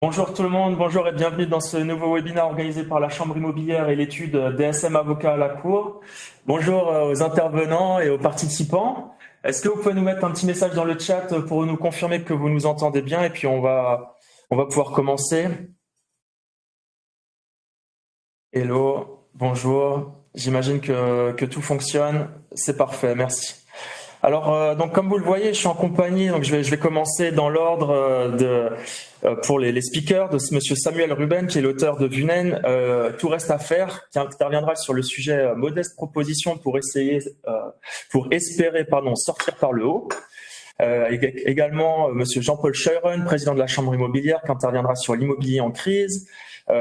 Bonjour tout le monde, bonjour et bienvenue dans ce nouveau webinaire organisé par la Chambre immobilière et l'étude DSM Avocat à la Cour. Bonjour aux intervenants et aux participants. Est-ce que vous pouvez nous mettre un petit message dans le chat pour nous confirmer que vous nous entendez bien et puis on va pouvoir commencer. Hello, bonjour, j'imagine que tout fonctionne, c'est parfait, merci. Alors, donc comme vous le voyez, je suis en compagnie, donc je vais commencer dans l'ordre pour les speakers de Monsieur Samuel Ruben, qui est l'auteur de Vunen, Tout reste à faire, qui interviendra sur le sujet modeste proposition pour espérer sortir par le haut. Également Monsieur Jean-Paul Scheuren, président de la Chambre immobilière, qui interviendra sur l'immobilier en crise.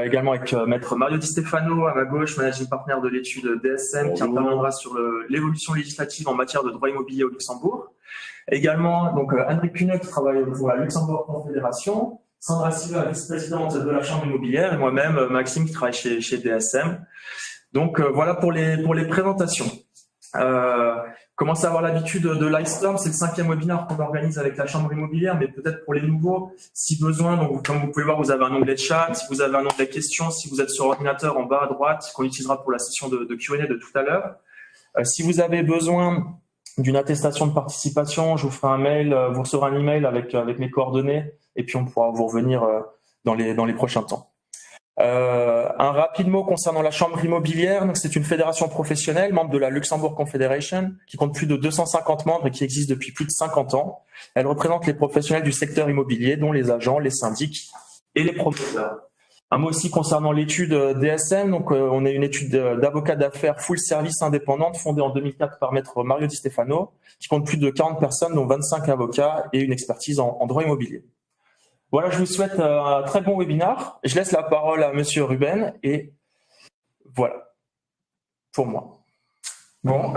Également avec Maître Mario Di Stefano à ma gauche, managing partner de l'étude DSM. Bonjour. Qui interviendra sur l'évolution législative en matière de droit immobilier au Luxembourg. Également donc André Cuneux qui travaille pour la Luxembourg Confédération, Sandra Silva, vice-présidente de la Chambre immobilière, et moi-même Maxime qui travaille chez DSM. Donc voilà pour les présentations. Commencez à avoir l'habitude de Livestorm, c'est le 5e webinaire qu'on organise avec la Chambre immobilière, mais peut-être pour les nouveaux, si besoin. Donc, comme vous pouvez voir, vous avez un onglet de chat, si vous avez un onglet questions, si vous êtes sur ordinateur en bas à droite, qu'on utilisera pour la session de Q&A de tout à l'heure. Si vous avez besoin d'une attestation de participation, je vous ferai un mail, vous recevrez un email avec mes coordonnées, et puis on pourra vous revenir dans les prochains temps. Un rapide mot concernant la Chambre immobilière. Donc, c'est une fédération professionnelle, membre de la Luxembourg Confederation, qui compte plus de 250 membres et qui existe depuis plus de 50 ans. Elle représente les professionnels du secteur immobilier, dont les agents, les syndics et les promoteurs. Un mot aussi concernant l'étude DSM. Donc, on est une étude d'avocat d'affaires full service indépendante fondée en 2004 par Maître Mario Di Stefano, qui compte plus de 40 personnes, dont 25 avocats et une expertise en droit immobilier. Voilà, je vous souhaite un très bon webinaire. Je laisse la parole à Monsieur Ruben et voilà pour moi. Bon,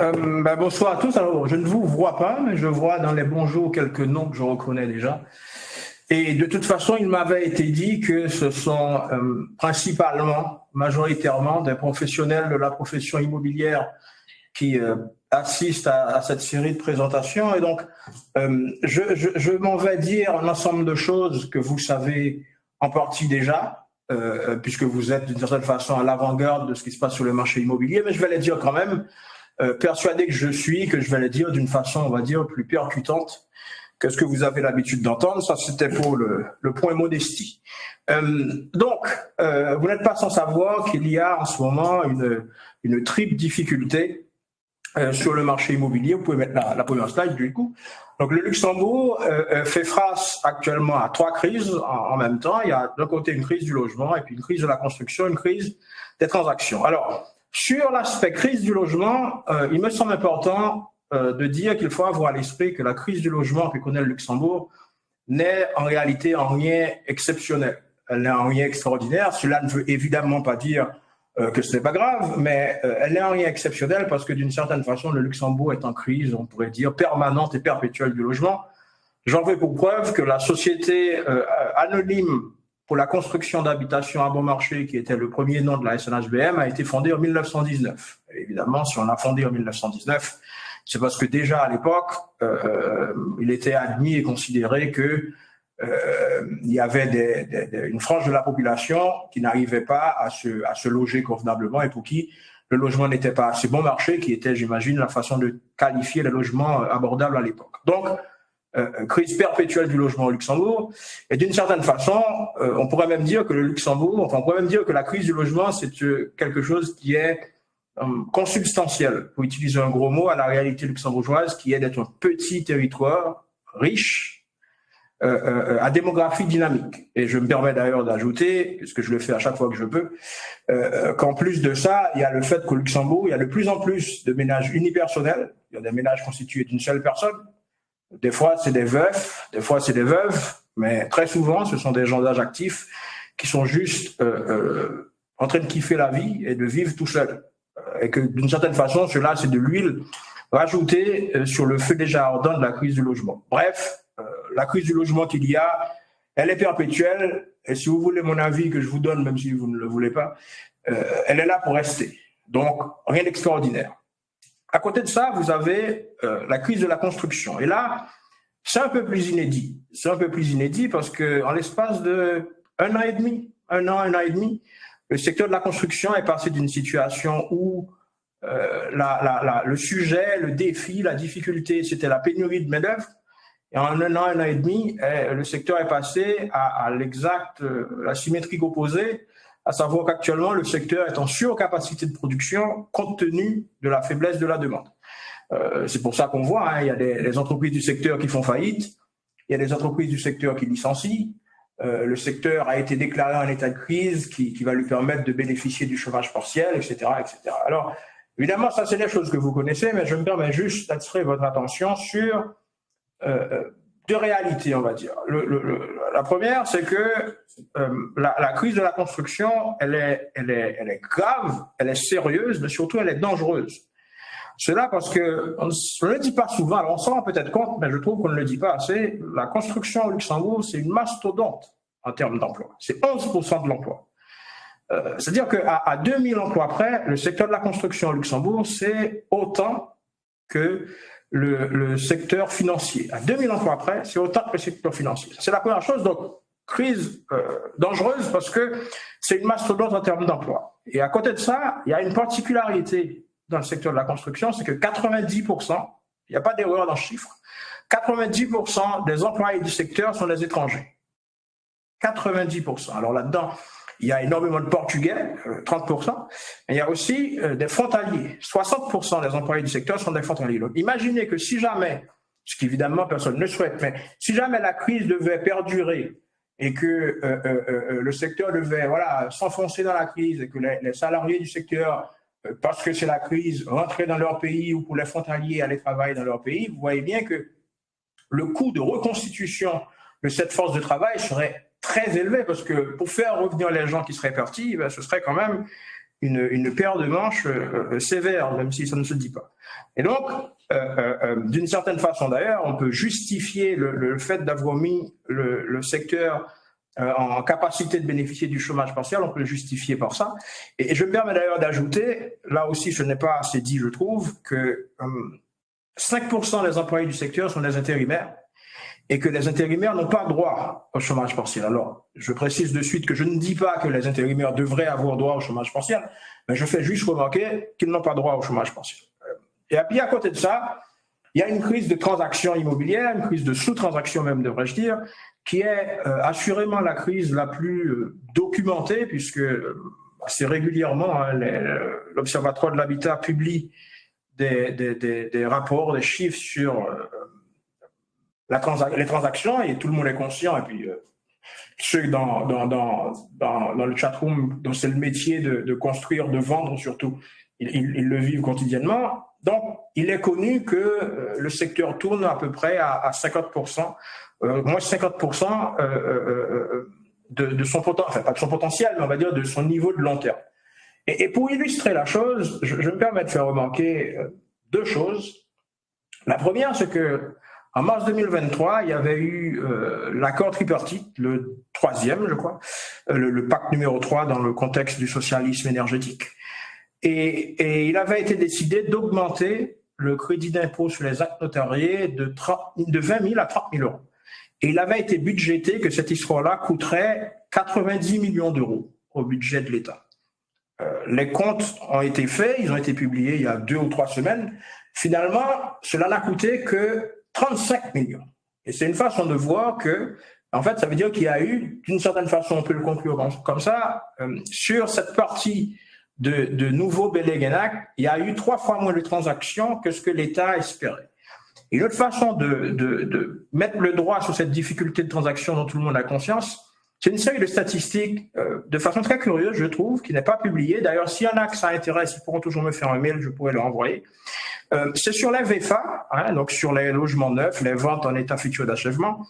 bonsoir à tous. Alors, je ne vous vois pas, mais je vois dans les bonjours quelques noms que je reconnais déjà. Et de toute façon, il m'avait été dit que ce sont principalement, majoritairement, des professionnels de la profession immobilière qui assistent à cette série de présentations. Et donc, je m'en vais dire un ensemble de choses que vous savez en partie déjà, puisque vous êtes d'une certaine façon à l'avant-garde de ce qui se passe sur le marché immobilier, mais je vais les dire quand même, persuadé que je vais les dire d'une façon, on va dire, plus percutante que ce que vous avez l'habitude d'entendre. Ça, c'était pour le point modestie. Donc, vous n'êtes pas sans savoir qu'il y a en ce moment une triple difficulté sur le marché immobilier. Vous pouvez mettre la première slide du coup. Donc le Luxembourg fait face actuellement à 3 crises en même temps. Il y a d'un côté une crise du logement et puis une crise de la construction, une crise des transactions. Alors sur l'aspect crise du logement, il me semble important de dire qu'il faut avoir à l'esprit que la crise du logement que connaît le Luxembourg n'est en réalité en rien exceptionnel. Elle n'est en rien extraordinaire. Cela ne veut évidemment pas dire que ce n'est pas grave, mais elle n'est en rien exceptionnelle parce que d'une certaine façon, le Luxembourg est en crise, on pourrait dire, permanente et perpétuelle du logement. J'en veux pour preuve que la société anonyme pour la construction d'habitations à bon marché, qui était le premier nom de la SNHBM, a été fondée en 1919. Et évidemment, si on l'a fondée en 1919, c'est parce que déjà à l'époque, il était admis et considéré que il y avait une frange de la population qui n'arrivait pas à se loger convenablement et pour qui le logement n'était pas assez bon marché, qui était, j'imagine, la façon de qualifier les logements abordables à l'époque. Donc, crise perpétuelle du logement au Luxembourg. Et d'une certaine façon, on pourrait même dire que on pourrait même dire que la crise du logement, c'est quelque chose qui est consubstantiel, pour utiliser un gros mot, à la réalité luxembourgeoise, qui est d'être un petit territoire riche, à démographie dynamique. Et je me permets d'ailleurs d'ajouter, puisque je le fais à chaque fois que je peux, qu'en plus de ça, il y a le fait qu'au Luxembourg, il y a de plus en plus de ménages unipersonnels. Il y a des ménages constitués d'une seule personne. Des fois, c'est des veufs, des fois, c'est des veuves, mais très souvent, ce sont des gens d'âge actif qui sont juste en train de kiffer la vie et de vivre tout seuls. Et que d'une certaine façon, cela, c'est de l'huile rajoutée sur le feu déjà ardent de la crise du logement. Bref, la crise du logement qu'il y a, elle est perpétuelle. Et si vous voulez mon avis que je vous donne, même si vous ne le voulez pas, elle est là pour rester. Donc, rien d'extraordinaire. À côté de ça, vous avez la crise de la construction. Et là, c'est un peu plus inédit. C'est un peu plus inédit parce qu'en l'espace de un an et demi, le secteur de la construction est passé d'une situation où le sujet, le défi, la difficulté, c'était la pénurie de main-d'œuvre. Et en un an et demi, le secteur est passé à la symétrique opposée, à savoir qu'actuellement, le secteur est en surcapacité de production compte tenu de la faiblesse de la demande. C'est pour ça qu'on voit, il y a des entreprises du secteur qui font faillite, il y a des entreprises du secteur qui licencient. Le secteur a été déclaré en état de crise qui va lui permettre de bénéficier du chômage partiel, etc., etc. Alors, évidemment, ça, c'est des choses que vous connaissez, mais je me permets juste d'attirer votre attention sur deux réalités, on va dire. La première, c'est que la crise de la construction, elle est grave, elle est sérieuse, mais surtout, elle est dangereuse. Cela parce que on ne le dit pas souvent, alors on s'en rend peut-être compte, mais je trouve qu'on ne le dit pas assez. La construction au Luxembourg, c'est une mastodonte en termes d'emploi. C'est 11% de l'emploi. C'est-à-dire qu'à 2000 emplois près, le secteur de la construction au Luxembourg, c'est autant que le secteur financier. À 2000 emplois près, c'est autant que le secteur financier. C'est la première chose. Donc, crise dangereuse parce que c'est une mastodonte en termes d'emploi. Et à côté de ça, il y a une particularité dans le secteur de la construction, c'est que 90%, il n'y a pas d'erreur dans ce chiffre, 90% des employés du secteur sont des étrangers. 90%. Alors là-dedans, il y a énormément de Portugais, 30%, mais il y a aussi des frontaliers. 60% des employés du secteur sont des frontaliers. Donc imaginez que si jamais, ce qu'évidemment personne ne souhaite, mais si jamais la crise devait perdurer et que le secteur devait s'enfoncer dans la crise et que les salariés du secteur, parce que c'est la crise, rentrer dans leur pays ou pour les frontaliers aller travailler dans leur pays, vous voyez bien que le coût de reconstitution de cette force de travail serait très élevé parce que pour faire revenir les gens qui seraient partis, ce serait quand même une paire de manches sévère, même si ça ne se dit pas. Et donc, d'une certaine façon d'ailleurs, on peut justifier le fait d'avoir mis le secteur en capacité de bénéficier du chômage partiel, on peut le justifier par ça. Et je me permets d'ailleurs d'ajouter, là aussi ce n'est pas assez dit, je trouve, que 5% des employés du secteur sont des intérimaires et que les intérimaires n'ont pas droit au chômage partiel. Alors, je précise de suite que je ne dis pas que les intérimaires devraient avoir droit au chômage partiel, mais je fais juste remarquer qu'ils n'ont pas droit au chômage partiel. Et puis à côté de ça, il y a une crise de transactions immobilières, une crise de sous-transaction même, devrais-je dire, qui est assurément la crise la plus documentée, puisque assez régulièrement, l'Observatoire de l'habitat publie des rapports, des chiffres sur les transactions, et tout le monde est conscient, et puis ceux dans le chatroom dont c'est le métier de construire, de vendre surtout, ils le vivent quotidiennement. Donc, il est connu que le secteur tourne à peu près à 50%, moins 50% de son potentiel, enfin pas de son potentiel, mais on va dire de son niveau de long terme. Et pour illustrer la chose, je me permets de faire remarquer deux choses. La première, c'est que en mars 2023, il y avait eu l'accord tripartite, le troisième, je crois, le pacte numéro 3 dans le contexte du socialisme énergétique. Et il avait été décidé d'augmenter le crédit d'impôt sur les actes notariés de 20 000 à 30 000 euros. Et il avait été budgété que cette histoire-là coûterait 90 millions d'euros au budget de l'État. Les comptes ont été faits, ils ont été publiés il y a 2 ou 3 semaines. Finalement, cela n'a coûté que 35 millions. Et c'est une façon de voir que, en fait, ça veut dire qu'il y a eu, d'une certaine façon, on peut le conclure comme ça, sur cette partie de nouveaux Béléguénac, il y a eu 3 fois moins de transactions que ce que l'État espérait. Et l'autre façon de mettre le droit sur cette difficulté de transaction dont tout le monde a conscience, c'est une série de statistiques de façon très curieuse, je trouve, qui n'est pas publiée. D'ailleurs, s'il y en a que ça intéresse, ils pourront toujours me faire un mail, je pourrais leur envoyer. C'est sur les VFA, donc sur les logements neufs, les ventes en état futur d'achèvement.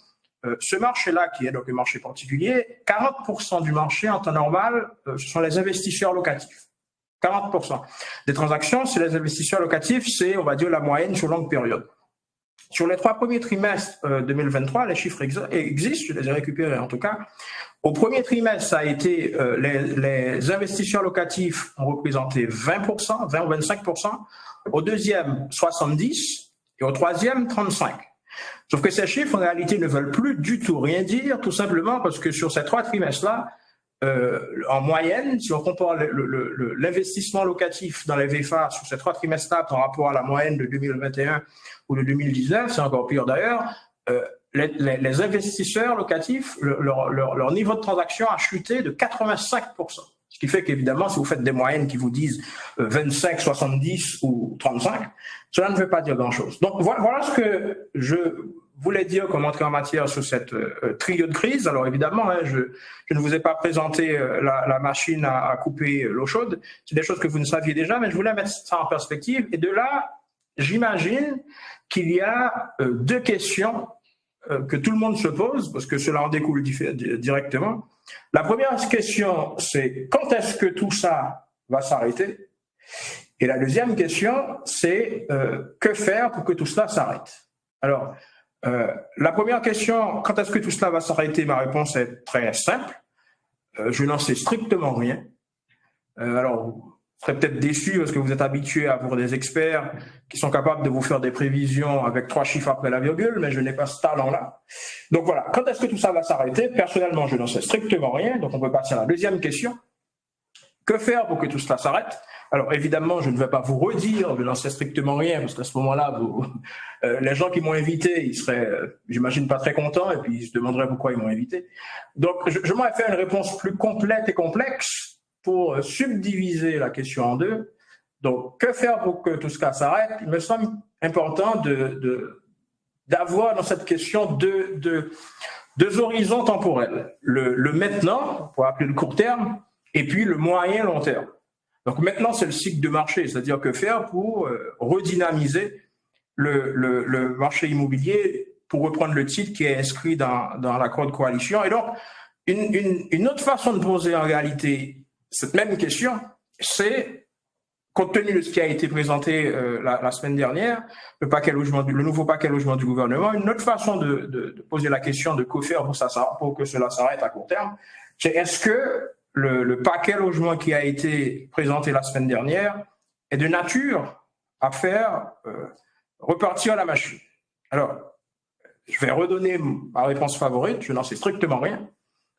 Ce marché-là, qui est donc un marché particulier, 40% du marché en temps normal, ce sont les investisseurs locatifs. 40% des transactions, c'est les investisseurs locatifs, c'est, on va dire, la moyenne sur longue période. Sur les 3 premiers trimestres 2023, les chiffres existent, je les ai récupérés en tout cas. Au premier trimestre, ça a été les investisseurs locatifs ont représenté 20%, 20 ou 25%. Au deuxième, 70%, et au troisième, 35%. Sauf que ces chiffres, en réalité, ne veulent plus du tout rien dire, tout simplement parce que sur ces 3 trimestres-là, en moyenne, si on compare l'investissement locatif dans les VFA sur ces 3 trimestres-là par rapport à la moyenne de 2021 ou de 2019, c'est encore pire d'ailleurs, les investisseurs locatifs, leur niveau de transaction a chuté de 85%. Ce qui fait qu'évidemment, si vous faites des moyennes qui vous disent 25, 70 ou 35, cela ne veut pas dire grand-chose. Donc voilà ce que je voulais dire comme entrée en matière sur cette trio de crise. Alors évidemment, je ne vous ai pas présenté la machine à couper l'eau chaude. C'est des choses que vous ne saviez déjà, mais je voulais mettre ça en perspective. Et de là, j'imagine qu'il y a 2 questions que tout le monde se pose, parce que cela en découle directement. La première question, c'est quand est-ce que tout ça va s'arrêter? Et la deuxième question, c'est que faire pour que tout cela s'arrête? Alors, la première question, quand est-ce que tout cela va s'arrêter? Ma réponse est très simple. Je n'en sais strictement rien. Alors, vous serez peut-être déçu parce que vous êtes habitué à avoir des experts qui sont capables de vous faire des prévisions avec 3 chiffres après la virgule, mais je n'ai pas ce talent-là. Donc voilà, quand est-ce que tout ça va s'arrêter? Personnellement, je n'en sais strictement rien, donc on peut passer à la deuxième question. Que faire pour que tout cela s'arrête? Alors évidemment, je ne vais pas vous redire, je n'en sais strictement rien, parce qu'à ce moment-là, les gens qui m'ont invité, ils seraient, j'imagine, pas très contents, et puis ils se demanderaient pourquoi ils m'ont invité. Donc je m'en ai fait une réponse plus complète et complexe pour subdiviser la question en 2. Donc, que faire pour que tout cela s'arrête? Il me semble important d'avoir dans cette question deux horizons temporels. Le maintenant, pour appeler le court terme, et puis le moyen long terme. Donc maintenant, c'est le cycle de marché, c'est-à-dire que faire pour redynamiser le marché immobilier, pour reprendre le titre qui est inscrit dans l'accord de coalition. Et donc, une autre façon de poser en réalité cette même question, c'est, compte tenu de ce qui a été présenté la semaine dernière, le nouveau paquet logement du gouvernement, une autre façon de poser la question de que faire pour que cela s'arrête à court terme, c'est est-ce que le paquet logement qui a été présenté la semaine dernière est de nature à faire repartir la machine? Alors, je vais redonner ma réponse favorite, je n'en sais strictement rien.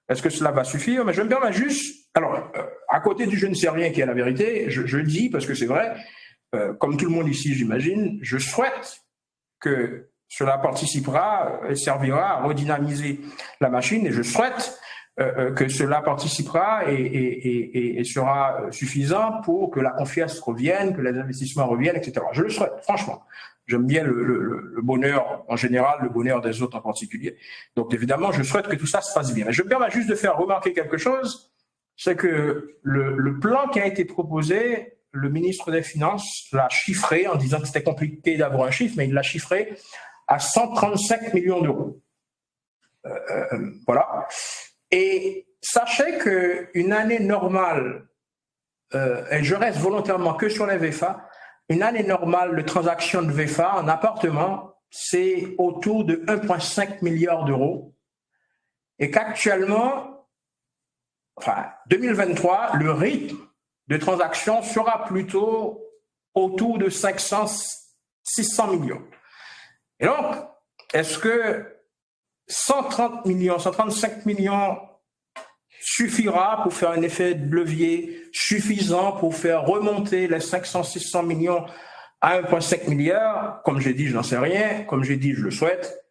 Est-ce que cela va suffire? Mais je me permets juste, alors, à côté du je ne sais rien qui est la vérité, je le dis parce que c'est vrai, comme tout le monde ici, j'imagine, je souhaite que cela participera et servira à redynamiser la machine, et je souhaite que cela participera et sera suffisant pour que la confiance revienne, que les investissements reviennent, etc. Je le souhaite, franchement. J'aime bien le bonheur en général, le bonheur des autres en particulier. Donc évidemment, je souhaite que tout ça se passe bien. Mais je me permets juste de faire remarquer quelque chose, c'est que le plan qui a été proposé, le ministre des Finances l'a chiffré en disant que c'était compliqué d'avoir un chiffre, mais il l'a chiffré à 135 millions d'euros. Voilà. Et sachez qu'une année normale, et je reste volontairement que sur les VFA, une année normale de transaction de VFA en appartement, c'est autour de 1,5 milliard d'euros. Et qu'actuellement, 2023, le rythme de transaction sera plutôt autour de 500-600 millions. Et donc, est-ce que 135 millions suffira pour faire un effet de levier suffisant pour faire remonter les 500-600 millions à 1,5 milliard? Comme j'ai dit, je n'en sais rien. Comme j'ai dit, je le souhaite.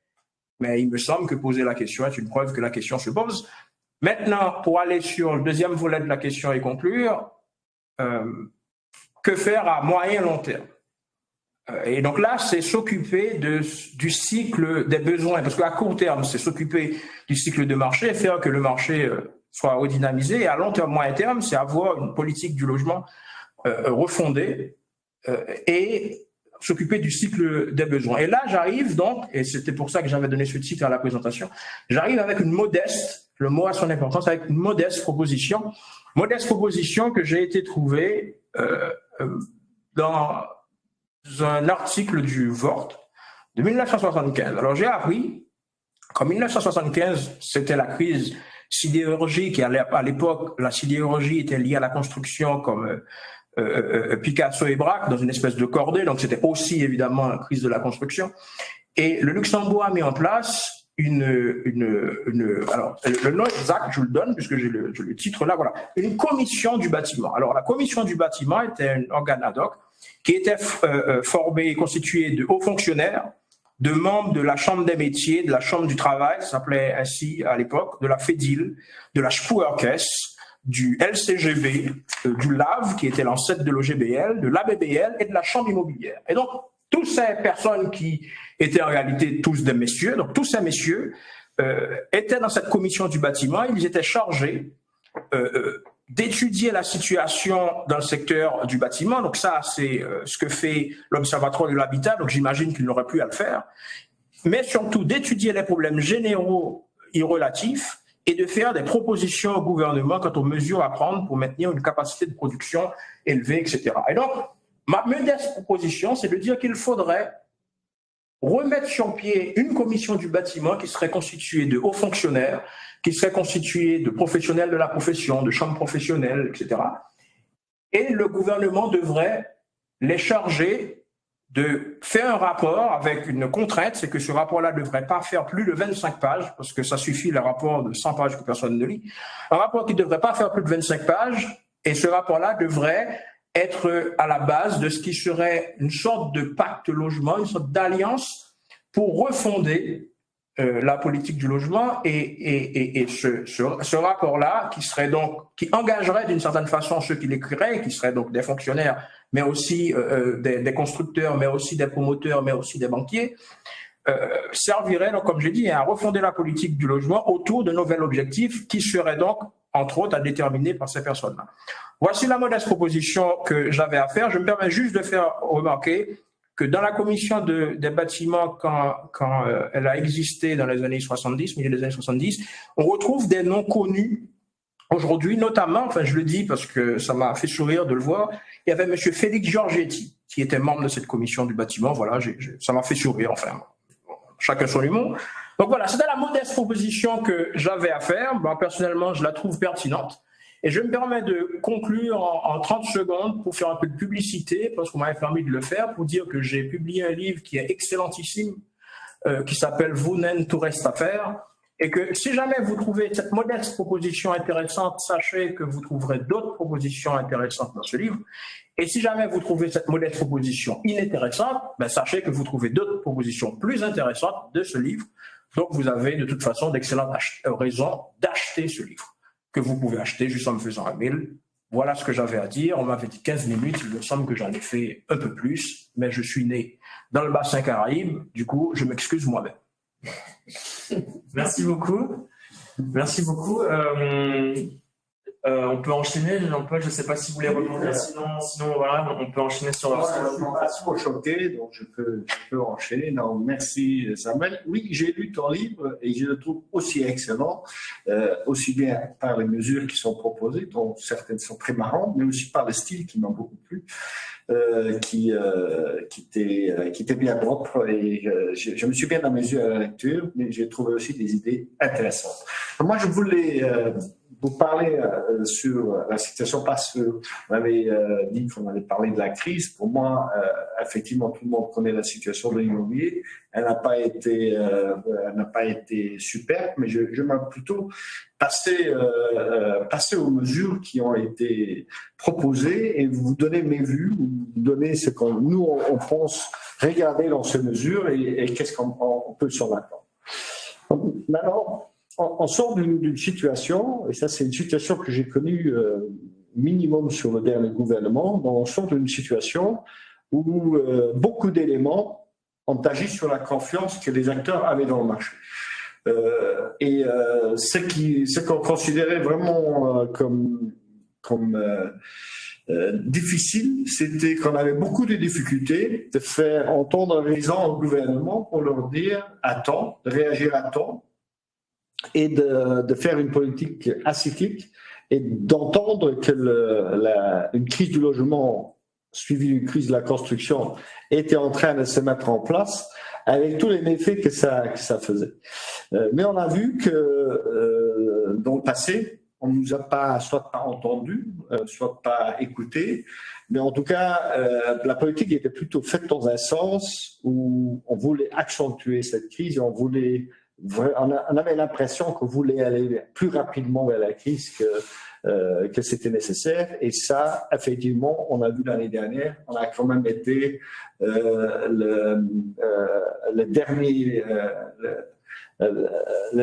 Mais il me semble que poser la question est une preuve que la question se pose. Maintenant, pour aller sur le deuxième volet de la question et conclure, que faire à moyen long terme? Et donc là, c'est s'occuper du cycle des besoins. Parce qu'à court terme, c'est s'occuper du cycle de marché, faire que le marché soit redynamisé. Et à long terme, moyen terme, c'est avoir une politique du logement refondée et s'occuper du cycle des besoins. Et là, j'arrive donc, et c'était pour ça que j'avais donné ce titre à la présentation, j'arrive avec une modeste, le mot a son importance, avec une modeste proposition que j'ai été trouver dans un article du VORT de 1975. Alors, j'ai appris qu'en 1975, c'était la crise sidérurgique, et à l'époque, la sidérurgie était liée à la construction comme Picasso et Braque, dans une espèce de cordée, donc c'était aussi évidemment la crise de la construction. Et le Luxembourg a mis en place alors, le nom exact, je vous le donne, puisque j'ai le titre là, voilà, une commission du bâtiment. Alors, la commission du bâtiment était un organe ad hoc qui était formé et constitué de hauts fonctionnaires, de membres de la Chambre des métiers, de la Chambre du travail, ça s'appelait ainsi à l'époque, de la FEDIL, de la Spoorkes, du LCGB, du LAV, qui était l'ancêtre de l'OGBL, de l'ABBL et de la Chambre immobilière. Et donc, toutes ces personnes qui étaient en réalité tous des messieurs, donc tous ces messieurs étaient dans cette commission du bâtiment. Ils étaient chargés d'étudier la situation dans le secteur du bâtiment. Donc ça, c'est ce que fait l'Observatoire de l'habitat, donc j'imagine qu'il n'aurait plus à le faire. Mais surtout d'étudier les problèmes généraux y relatifs et de faire des propositions au gouvernement quant aux mesures à prendre pour maintenir une capacité de production élevée, etc. Et donc, ma modeste proposition, c'est de dire qu'il faudrait remettre sur pied une commission du bâtiment qui serait constituée de hauts fonctionnaires, qui serait constituée de professionnels de la profession, de chambres professionnelles, etc. Et le gouvernement devrait les charger de faire un rapport avec une contrainte, c'est que ce rapport-là ne devrait pas faire plus de 25 pages, parce que ça suffit le rapport de 100 pages que personne ne lit. Un rapport qui ne devrait pas faire plus de 25 pages, et ce rapport-là devrait être à la base de ce qui serait une sorte de pacte logement, une sorte d'alliance pour refonder la politique du logement et ce rapport-là qui engagerait d'une certaine façon ceux qui l'écriraient, qui seraient donc des fonctionnaires, mais aussi des constructeurs, mais aussi des promoteurs, mais aussi des banquiers, servirait donc, comme j'ai dit, à refonder la politique du logement autour de nouveaux objectifs qui seraient donc, entre autres, à déterminer par ces personnes-là. Voici la modeste proposition que j'avais à faire. Je me permets juste de faire remarquer que dans la commission des bâtiments, quand elle a existé dans les années 70, milieu des années 70, on retrouve des noms connus aujourd'hui, notamment, enfin je le dis parce que ça m'a fait sourire de le voir, il y avait M. Félix Giorgetti, qui était membre de cette commission du bâtiment. Voilà, ça m'a fait sourire, enfin, chacun son humour. Donc voilà, c'était la modeste proposition que j'avais à faire. Moi, personnellement, je la trouve pertinente. Et je me permets de conclure en 30 secondes pour faire un peu de publicité, parce qu'on m'avait permis de le faire, pour dire que j'ai publié un livre qui est excellentissime, qui s'appelle « Vous n'en tout reste à faire ». Et que si jamais vous trouvez cette modeste proposition intéressante, sachez que vous trouverez d'autres propositions intéressantes dans ce livre. Et si jamais vous trouvez cette modeste proposition inintéressante, sachez que vous trouvez d'autres propositions plus intéressantes de ce livre. Donc vous avez de toute façon d'excellentes raisons d'acheter ce livre, que vous pouvez acheter juste en me faisant un mail. Voilà ce que j'avais à dire. On m'avait dit 15 minutes, il me semble que j'en ai fait un peu plus, mais je suis né dans le bassin Caraïbe, du coup, je m'excuse moi-même. Merci beaucoup. Merci beaucoup. On peut enchaîner, Jean-Paul, je ne sais pas si vous voulez rebondir, sinon voilà, on peut enchaîner sur la... Je suis pas trop choqué, donc je peux enchaîner. Non, merci Samuel. Oui, j'ai lu ton livre et je le trouve aussi excellent, aussi bien par les mesures qui sont proposées, dont certaines sont très marrantes, mais aussi par le style qui m'a beaucoup plu. Qui était bien propre et je me suis bien amusé à la lecture, mais j'ai trouvé aussi des idées intéressantes. Moi, je voulais vous parler sur la situation, parce que on avait dit qu'on allait parler de la crise. Pour moi, effectivement, tout le monde connaît la situation de l'immobilier. Elle n'a pas été superbe, mais je vais plutôt passer aux mesures qui ont été proposées et vous donner mes vues, vous donner ce qu'on nous on pense regarder dans ces mesures et qu'est-ce qu'on peut s'en attendre. Maintenant, on sort d'une situation, et ça c'est une situation que j'ai connue minimum sur le dernier gouvernement, on sort d'une situation où beaucoup d'éléments ont agi sur la confiance que les acteurs avaient dans le marché. Ce qu'on considérait vraiment comme difficile, c'était qu'on avait beaucoup de difficultés de faire entendre raison au gouvernement pour leur dire à temps, de réagir à temps et de faire une politique acyclique et d'entendre que une crise du logement suivie d'une crise de la construction était en train de se mettre en place avec tous les méfaits que ça faisait. Mais on a vu que dans le passé, on ne nous a pas, soit pas entendus, soit pas écoutés. Mais en tout cas, la politique était plutôt faite dans un sens où on voulait accentuer cette crise et on avait l'impression qu'on voulait aller plus rapidement vers la crise que c'était nécessaire. Et ça, effectivement, on a vu l'année dernière, on a quand même été le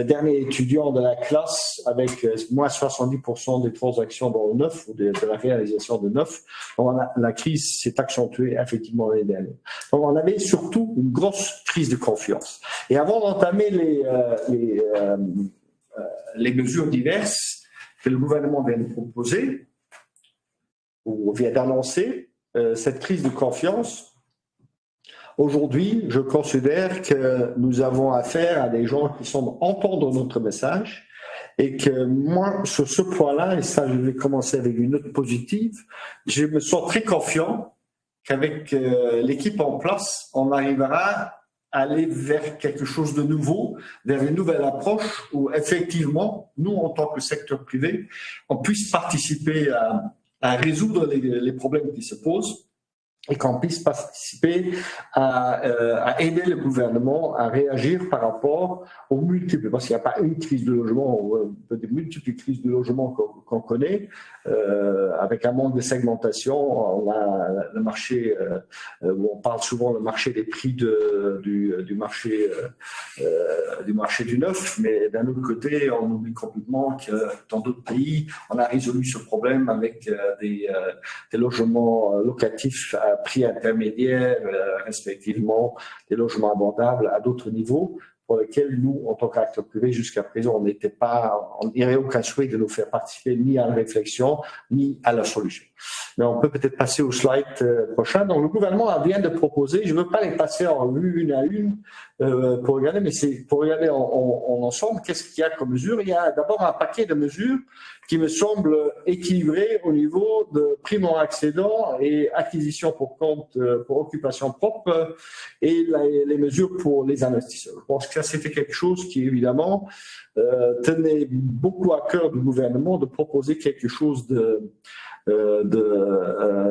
dernier étudiant de la classe avec moins 70% des transactions dans le neuf ou de la réalisation de neuf. Donc la crise s'est accentuée effectivement l'année dernière. Donc on avait surtout une grosse crise de confiance. Et avant d'entamer les mesures diverses que le gouvernement vient de proposer ou vient d'annoncer, cette crise de confiance, aujourd'hui, je considère que nous avons affaire à des gens qui semblent entendre notre message et que moi, sur ce point-là, et ça, je vais commencer avec une note positive, je me sens très confiant qu'avec l'équipe en place, on arrivera à aller vers quelque chose de nouveau, vers une nouvelle approche où effectivement, nous, en tant que secteur privé, on puisse participer à résoudre les problèmes qui se posent et qu'on puisse participer à aider le gouvernement à réagir par rapport aux multiples, parce qu'il n'y a pas une crise de logement, des multiples crises de logement qu'on connaît, avec un manque de segmentation. On a le marché, où on parle souvent le marché des prix du marché du neuf, mais d'un autre côté, on oublie complètement que dans d'autres pays, on a résolu ce problème avec des logements locatifs à prix intermédiaire, respectivement des logements abordables à d'autres niveaux pour lesquels nous, en tant qu'acteurs privés, jusqu'à présent, on n'avait aucun souhait de nous faire participer ni à la réflexion, ni à la solution. Mais on peut peut-être passer au slide prochain. Donc, le gouvernement vient de proposer, je ne veux pas les passer en vue une à une pour regarder, mais c'est pour regarder en ensemble, qu'est-ce qu'il y a comme mesures. Il y a d'abord un paquet de mesures qui me semble équilibré au niveau de primo-accédant et acquisition pour compte, pour occupation propre et les mesures pour les investisseurs. Je pense que ça, c'était quelque chose qui, évidemment, tenait beaucoup à cœur du gouvernement de proposer quelque chose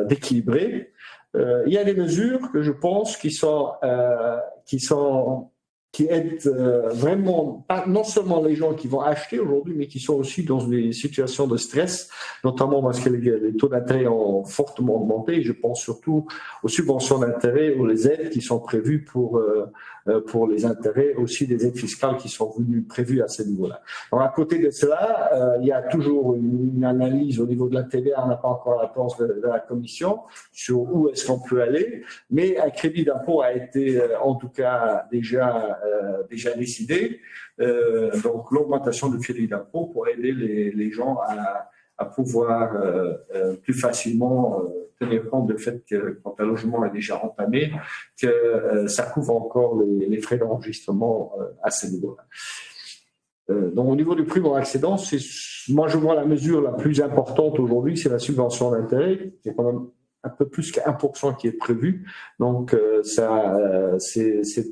d'équilibré. Il y a des mesures que je pense qui aident vraiment pas non seulement les gens qui vont acheter aujourd'hui, mais qui sont aussi dans des situations de stress, notamment parce que les taux d'intérêt ont fortement augmenté. Je pense surtout aux subventions d'intérêt ou les aides qui sont prévues pour les intérêts, aussi des aides fiscales qui sont prévues à ce niveau-là. Donc à côté de cela, il y a toujours une analyse au niveau de la TVA. On n'a pas encore la réponse de la Commission sur où est-ce qu'on peut aller, mais un crédit d'impôt a été en tout cas déjà décidé. Donc l'augmentation du crédit d'impôt pour aider les gens à pouvoir plus facilement tenir compte du fait que quand un logement est déjà entamé, que ça couvre encore les frais d'enregistrement à ce niveau-là. Donc au niveau du primo-accédant, moi je vois la mesure la plus importante aujourd'hui, c'est la subvention d'intérêt, qui est quand même un peu plus qu'à 1% qui est prévu. Donc, c'est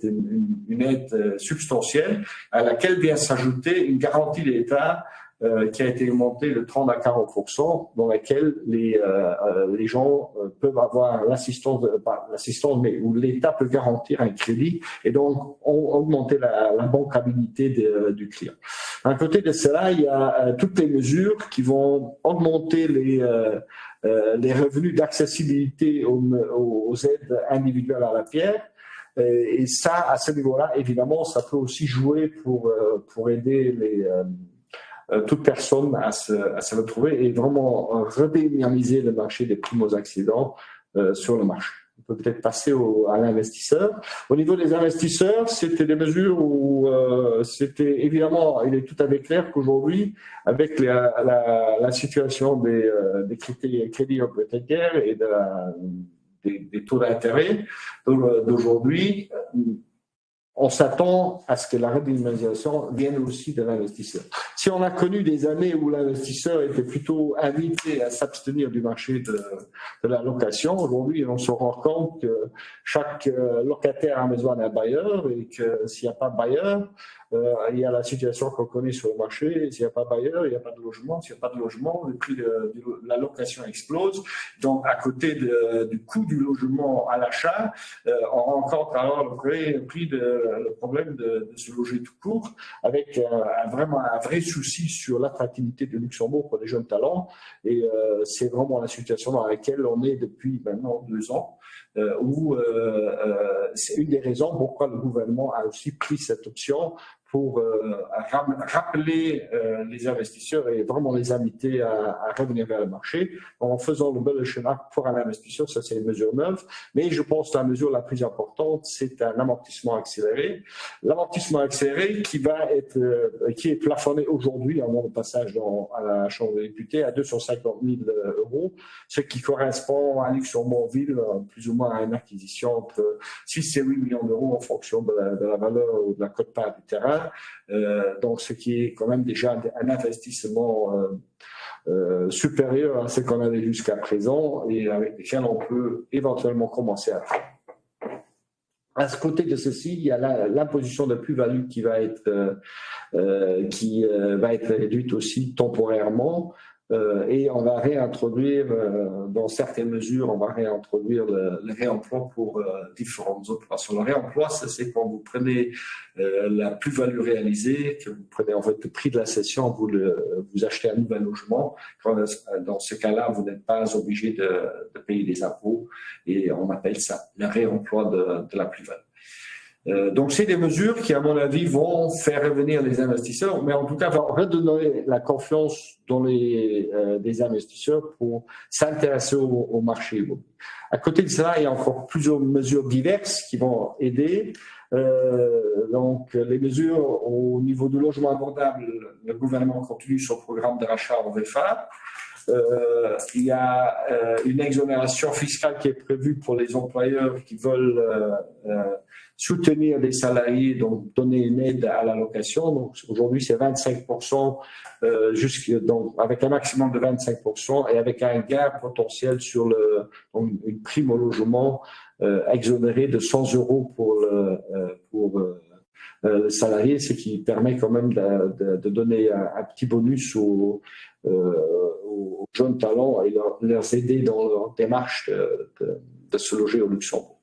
une aide substantielle à laquelle vient s'ajouter une garantie de l'État qui a été augmentée de 30 à 40%, dans laquelle les gens peuvent avoir l'assistance, mais où l'État peut garantir un crédit et donc augmenter la bancabilité du client. D'un côté de cela, il y a toutes les mesures qui vont augmenter les revenus d'accessibilité aux aides individuelles à la pierre. Et ça, à ce niveau-là, évidemment, ça peut aussi jouer pour aider toute personne à se retrouver et vraiment redynamiser le marché des primo-accédants sur le marché. On peut peut-être passer à l'investisseur. Au niveau des investisseurs, c'était des mesures où c'était évidemment, il est tout à fait clair qu'aujourd'hui, avec la situation des crédits hypothécaires et des taux d'intérêt d'aujourd'hui, on s'attend à ce que la redynamisation vienne aussi de l'investisseur. Si on a connu des années où l'investisseur était plutôt invité à s'abstenir du marché de la location, aujourd'hui, on se rend compte que chaque locataire a besoin d'un bailleur et que s'il n'y a pas de bailleur, il y a la situation qu'on connaît sur le marché. S'il n'y a pas de bailleur, il n'y a pas de logement. S'il n'y a pas de logement, le prix de la location explose. Donc, à côté du coût du logement à l'achat, on rencontre alors le problème de se loger tout court, avec vraiment un vrai souci sur l'attractivité de Luxembourg pour les jeunes talents. Et c'est vraiment la situation dans laquelle on est depuis maintenant 2 ans. Où c'est une des raisons pourquoi le gouvernement a aussi pris cette option pour rappeler les investisseurs et vraiment les inviter à revenir vers le marché en faisant le benchmark pour un investisseur. Ça, c'est une mesure neuve. Mais je pense que la mesure la plus importante, c'est un amortissement accéléré. L'amortissement accéléré qui est plafonné aujourd'hui avant le passage à la Chambre des députés à 250 000 €, ce qui correspond à Luxembourg-Ville plus ou moins à une acquisition entre 6 et 8 millions d'euros en fonction de la valeur ou de la quote-part du terrain. Donc, ce qui est quand même déjà un investissement supérieur à ce qu'on avait jusqu'à présent et avec lequel on peut éventuellement commencer à faire. À ce côté de ceci, il y a l'imposition de plus-value qui va être réduite aussi temporairement. Et on va réintroduire, dans certaines mesures, on va réintroduire le réemploi pour différentes opérations. Le réemploi, c'est quand vous prenez la plus-value réalisée, que vous prenez en fait le prix de la cession, vous achetez un nouvel logement. Dans ce cas-là, vous n'êtes pas obligé de payer des impôts et on appelle ça le réemploi de la plus-value. Donc, c'est des mesures qui, à mon avis, vont faire revenir les investisseurs, mais en tout cas, vont redonner la confiance dans des investisseurs pour s'intéresser au marché immobilier. À côté de cela, il y a encore plusieurs mesures diverses qui vont aider. Donc, les mesures au niveau du logement abordable, le gouvernement continue son programme de rachat en VFA. Il y a une exonération fiscale qui est prévue pour les employeurs qui veulent soutenir des salariés, donc donner une aide à la location. Donc aujourd'hui, c'est 25%, avec un maximum de 25% et avec un gain potentiel sur une prime au logement exonérée de 100 € pour le salarié, ce qui permet quand même de donner un petit bonus aux jeunes talents et leur aider dans leur démarche de se loger au Luxembourg.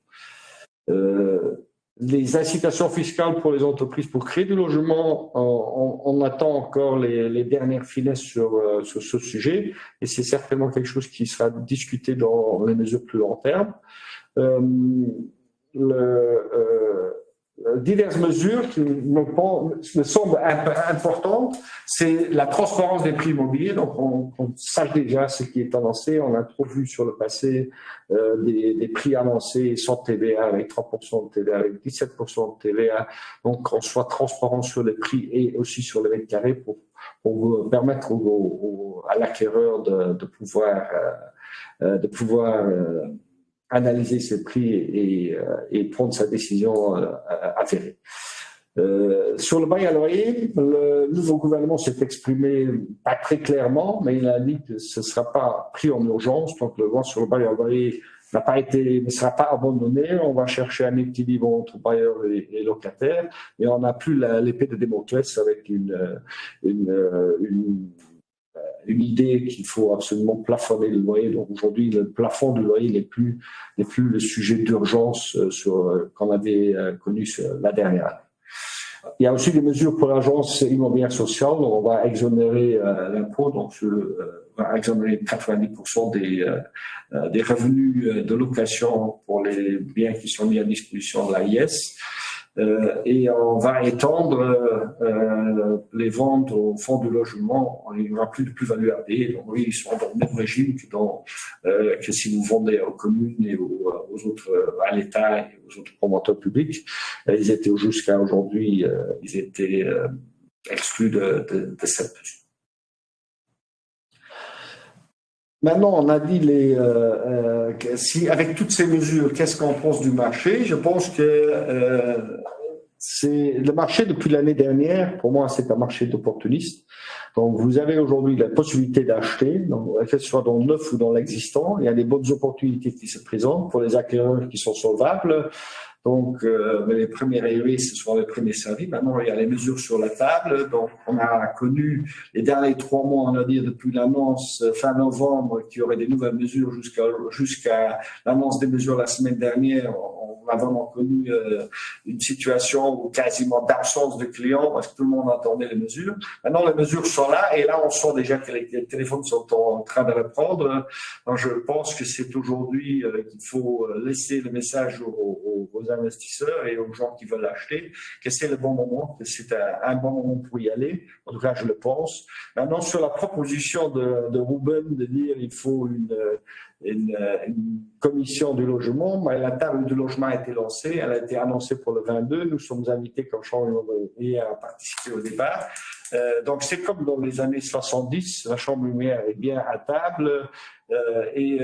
Les incitations fiscales pour les entreprises pour créer du logement, on attend encore les dernières finesses sur ce sujet et c'est certainement quelque chose qui sera discuté dans les mesures plus long terme. Diverses mesures qui me semblent importantes, c'est la transparence des prix immobiliers. Donc, on sache déjà ce qui est annoncé. On a trop vu sur le passé des prix annoncés sans TVA, avec 30% de TVA, avec 17% de TVA. Donc, qu'on soit transparent sur les prix et aussi sur les mètres carrés pour permettre à l'acquéreur de pouvoir analyser ses prix et prendre sa décision avérée. Sur le bail à loyer, le nouveau gouvernement s'est exprimé pas très clairement, mais il a dit que ce ne sera pas pris en urgence. Donc le vent sur le bail à loyer ne sera pas abandonné. On va chercher un équilibre entre bailleurs et locataires, et on n'a plus l'épée de Damoclès avec une idée qu'il faut absolument plafonner le loyer. Donc aujourd'hui, le plafond du loyer n'est plus le sujet d'urgence qu'on avait connu la dernière année. Il y a aussi des mesures pour l'agence immobilière sociale. On va exonérer l'impôt, donc on va exonérer 90% des revenus de location pour les biens qui sont mis à disposition de l'AIS. Et on va étendre les ventes au fonds du logement. Il n'y aura plus de plus-value à payer. Donc oui, ils sont dans le même régime que si vous vendez aux communes et aux autres, à l'État et aux autres promoteurs publics. Ils étaient jusqu'à aujourd'hui, ils étaient exclus de cette mesure. Maintenant, on a dit avec toutes ces mesures, qu'est-ce qu'on pense du marché? Je pense que c'est le marché depuis l'année dernière. Pour moi, c'est un marché d'opportunistes. Donc, vous avez aujourd'hui la possibilité d'acheter, que ce soit dans le neuf ou dans l'existant. Il y a des bonnes opportunités qui se présentent pour les acquéreurs qui sont solvables. Donc, mais les premiers arrivés, ce sont les premiers servis. Maintenant, il y a les mesures sur la table. Donc, on a connu les derniers 3 mois, on va dire, depuis l'annonce fin novembre, qu'il y aurait des nouvelles mesures jusqu'à l'annonce des mesures la semaine dernière. On a vraiment connu une situation où quasiment d'absence de clients parce que tout le monde attendait les mesures. Maintenant, les mesures sont là et là, on sent déjà que les téléphones sont en train de reprendre. Donc, je pense que c'est aujourd'hui qu'il faut laisser le message aux investisseurs et aux gens qui veulent acheter que c'est le bon moment, que c'est un bon moment pour y aller. En tout cas, je le pense. Maintenant, sur la proposition de Ruben de dire il faut une commission du logement, la table du logement a été lancée, elle a été annoncée pour le 22. Nous sommes invités comme chambre immobilière à participer au départ. Donc c'est comme dans les années 70, la chambre immobilière est bien à table et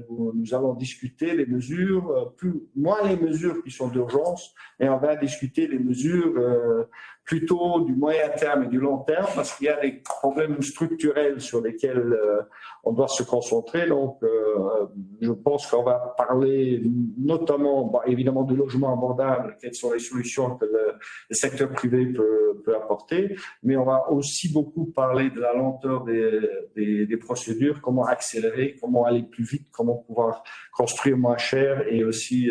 nous allons discuter les mesures, moins les mesures qui sont d'urgence, mais on va discuter les mesures plutôt du moyen terme et du long terme parce qu'il y a des problèmes structurels sur lesquels on doit se concentrer. Donc, je pense qu'on va parler notamment, évidemment, du logement abordable, quelles sont les solutions que le secteur privé peut apporter, mais on va aussi beaucoup parler de la lenteur des procédures, comment accélérer, comment aller plus vite, comment pouvoir construire moins cher et aussi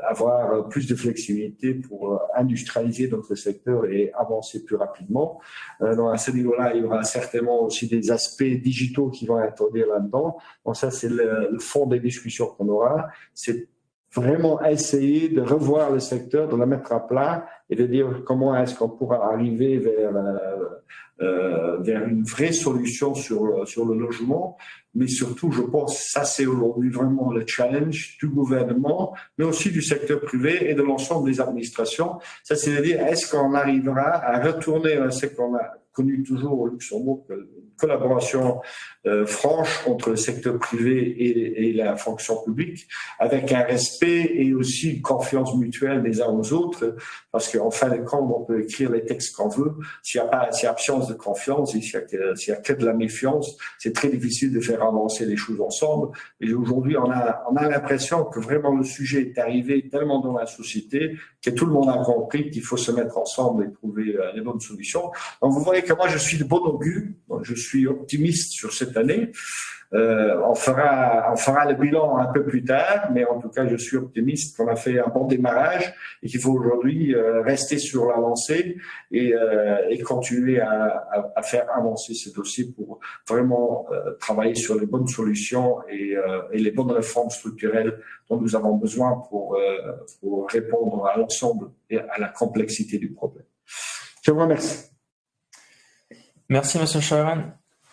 avoir plus de flexibilité pour industrialiser notre secteur et avancer plus rapidement. Donc à ce niveau-là, il y aura certainement aussi des aspects digitaux qui vont introduire là-dedans. Donc ça, c'est le fond des discussions qu'on aura. C'est vraiment essayer de revoir le secteur, de le mettre à plat et de dire comment est-ce qu'on pourra arriver vers une vraie solution sur le logement. Mais surtout, je pense que ça, c'est aujourd'hui vraiment le challenge du gouvernement, mais aussi du secteur privé et de l'ensemble des administrations. Ça, c'est de dire, est-ce qu'on arrivera à retourner à ce qu'on a connu toujours au Luxembourg, une collaboration franche entre le secteur privé et la fonction publique, avec un respect et aussi une confiance mutuelle des uns aux autres, parce qu'en fin de compte, on peut écrire les textes qu'on veut. S'il y a absence de confiance, s'il y a que de la méfiance, c'est très difficile de faire avancer les choses ensemble. Et aujourd'hui, on a l'impression que vraiment le sujet est arrivé tellement dans la société que tout le monde a compris qu'il faut se mettre ensemble et trouver les bonnes solutions. Donc, vous voyez que moi, je suis de bon augure. Donc, je suis optimiste sur cette année. On fera le bilan un peu plus tard, mais en tout cas, je suis optimiste qu'on a fait un bon démarrage et qu'il faut aujourd'hui rester sur la lancée et continuer à faire avancer ce dossier pour vraiment travailler sur les bonnes solutions et les bonnes réformes structurelles dont nous avons besoin pour répondre à l'ensemble et à la complexité du problème. Je vous remercie. Merci, Monsieur Sharon.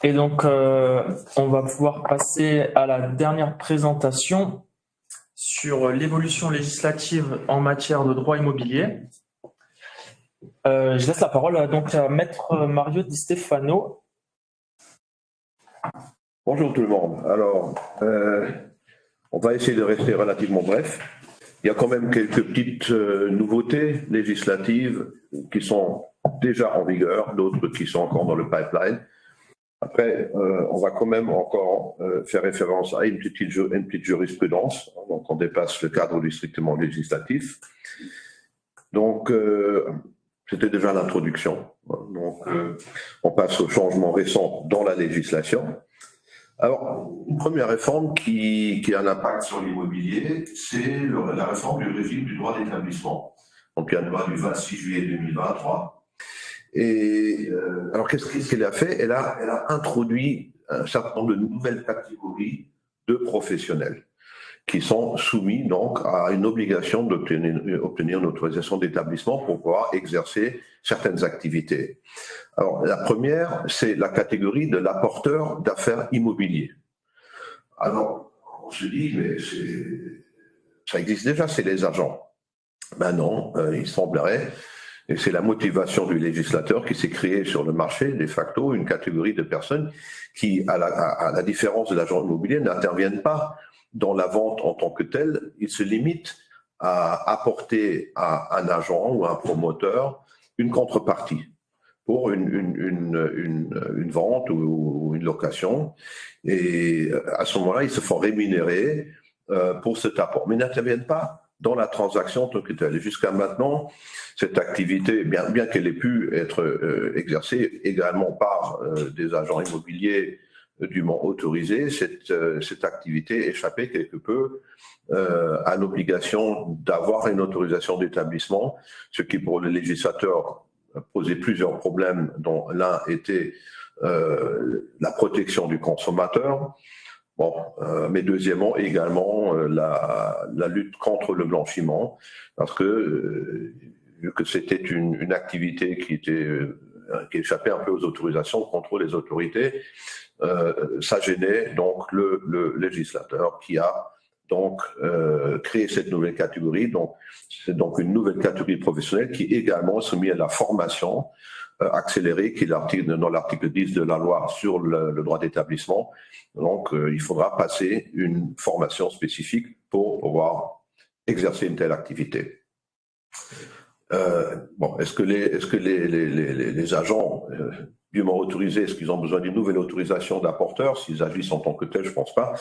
Et donc, on va pouvoir passer à la dernière présentation sur l'évolution législative en matière de droit immobilier. Je laisse la parole donc à Maître Mario Di Stefano. Bonjour tout le monde. Alors, on va essayer de rester relativement bref. Il y a quand même quelques petites nouveautés législatives qui sont déjà en vigueur, d'autres qui sont encore dans le pipeline. Après, on va quand même encore faire référence à une petite jurisprudence, donc on dépasse le cadre du strictement législatif. Donc, c'était déjà l'introduction. Donc, on passe aux changements récents dans la législation. Alors, une première réforme qui a un impact sur l'immobilier, c'est la réforme du régime du droit d'établissement. Donc, il y a une loi du 26 juillet 2023. Et alors, qu'est-ce qu'elle a fait ? Elle a introduit un certain nombre de nouvelles catégories de professionnels qui sont soumis donc à une obligation d'obtenir une autorisation d'établissement pour pouvoir exercer certaines activités. Alors, la première, c'est la catégorie de l'apporteur d'affaires immobiliers. Alors, on se dit, mais ça existe déjà, c'est les agents. Ben non, il semblerait, et c'est la motivation du législateur qui s'est créé sur le marché, de facto, une catégorie de personnes qui, à la différence de l'agent immobilier, n'interviennent pas dans la vente en tant que telle. Ils se limitent à apporter à un agent ou à un promoteur une contrepartie pour une vente ou une location. Et à ce moment-là, ils se font rémunérer pour cet apport. Mais ils n'interviennent pas dans la transaction telle que telle. Jusqu'à maintenant, cette activité, bien qu'elle ait pu être exercée également par des agents immobiliers dûment autorisés, cette activité échappait quelque peu à l'obligation d'avoir une autorisation d'établissement, ce qui pour le législateur posait plusieurs problèmes, dont l'un était la protection du consommateur. Bon, mais deuxièmement également la lutte contre le blanchiment, parce que vu que c'était une activité qui échappait un peu aux autorisations, contre les autorités, ça gênait donc le législateur qui a donc créé cette nouvelle catégorie. Donc c'est donc une nouvelle catégorie professionnelle qui est également soumise à la formation accélérée, qui est dans l'article 10 de la loi sur le droit d'établissement. Donc il faudra passer une formation spécifique pour pouvoir exercer une telle activité. Bon, est-ce que les agents dûment autorisés, est-ce qu'ils ont besoin d'une nouvelle autorisation d'apporteur? S'ils agissent en tant que tels, je pense pas.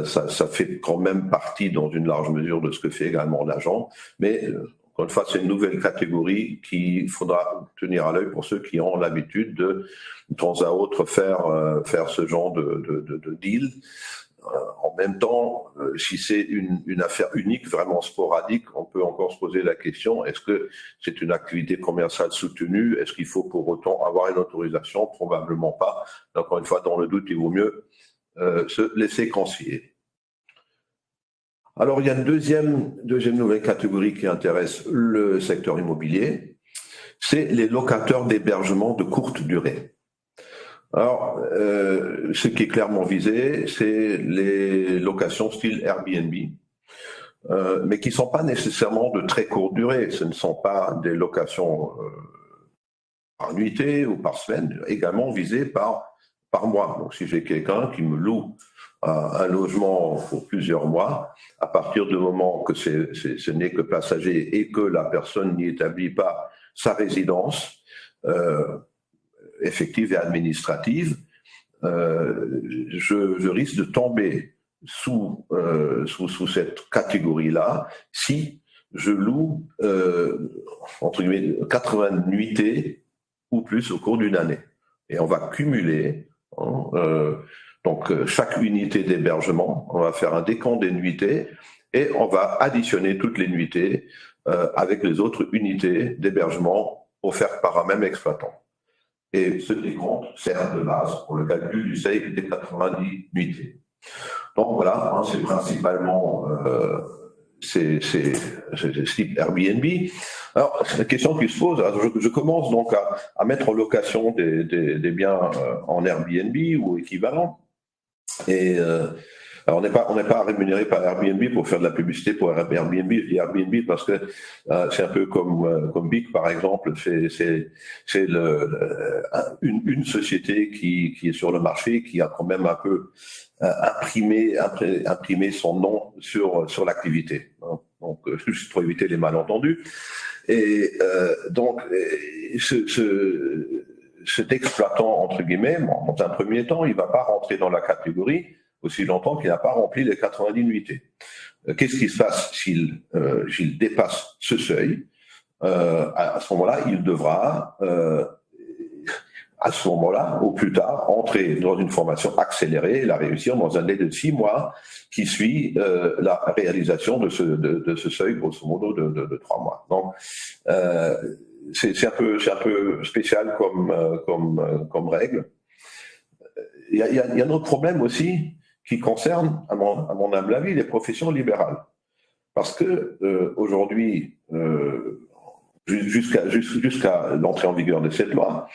Ça fait quand même partie dans une large mesure de ce que fait également l'agent, mais encore une fois, c'est une nouvelle catégorie qu'il faudra tenir à l'œil pour ceux qui ont l'habitude de temps à autre faire ce genre de deal. En même temps, si c'est une affaire unique, vraiment sporadique, on peut encore se poser la question, est-ce que c'est une activité commerciale soutenue? Est-ce qu'il faut pour autant avoir une autorisation? Probablement pas. Encore une fois, dans le doute, il vaut mieux se laisser conseiller. Alors, il y a une deuxième nouvelle catégorie qui intéresse le secteur immobilier, c'est les locataires d'hébergement de courte durée. Alors, ce qui est clairement visé, c'est les locations style Airbnb, mais qui ne sont pas nécessairement de très courte durée. Ce ne sont pas des locations par nuitée ou par semaine, également visées par mois. Donc, si j'ai quelqu'un qui me loue un logement pour plusieurs mois, à partir du moment que ce n'est que passager et que la personne n'y établit pas sa résidence effective et administrative, je risque de tomber sous cette catégorie-là si je loue entre guillemets 80 nuitées ou plus au cours d'une année. Et on va cumuler donc chaque unité d'hébergement, on va faire un décompte des nuitées et on va additionner toutes les nuitées avec les autres unités d'hébergement offertes par un même exploitant. Et ce décompte sert de base pour le calcul du seuil des 90 nuitées. Donc voilà, c'est principalement c'est type Airbnb. Alors, la question qui se pose, je commence donc à mettre en location des biens en Airbnb ou équivalent. Et alors on n'est pas rémunéré par Airbnb pour faire de la publicité pour Airbnb. Je dis Airbnb parce que c'est un peu comme Big par exemple. C'est une société qui est sur le marché, qui a quand même un peu imprimé son nom sur l'activité. Donc juste pour éviter les malentendus. Et donc cet exploitant entre guillemets, dans un premier temps, il va pas rentrer dans la catégorie aussi longtemps qu'il n'a pas rempli les 90 nuitées. Qu'est-ce qui se passe s'il dépasse ce seuil? À ce moment-là, il devra, à ce moment-là, au plus tard, entrer dans une formation accélérée et la réussir dans un délai de 6 mois qui suit la réalisation de ce seuil, grosso modo, de 3 mois. Donc, c'est un peu spécial comme règle. Il y a un autre problème aussi qui concerne, à mon humble avis, les professions libérales. Parce que aujourd'hui, jusqu'à l'entrée en vigueur de cette loi,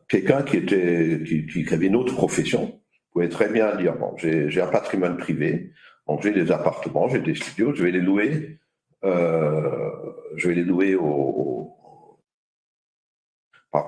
quelqu'un qui avait une autre profession pouvait très bien dire, bon, j'ai un patrimoine privé, donc j'ai des appartements, j'ai des studios, je vais les louer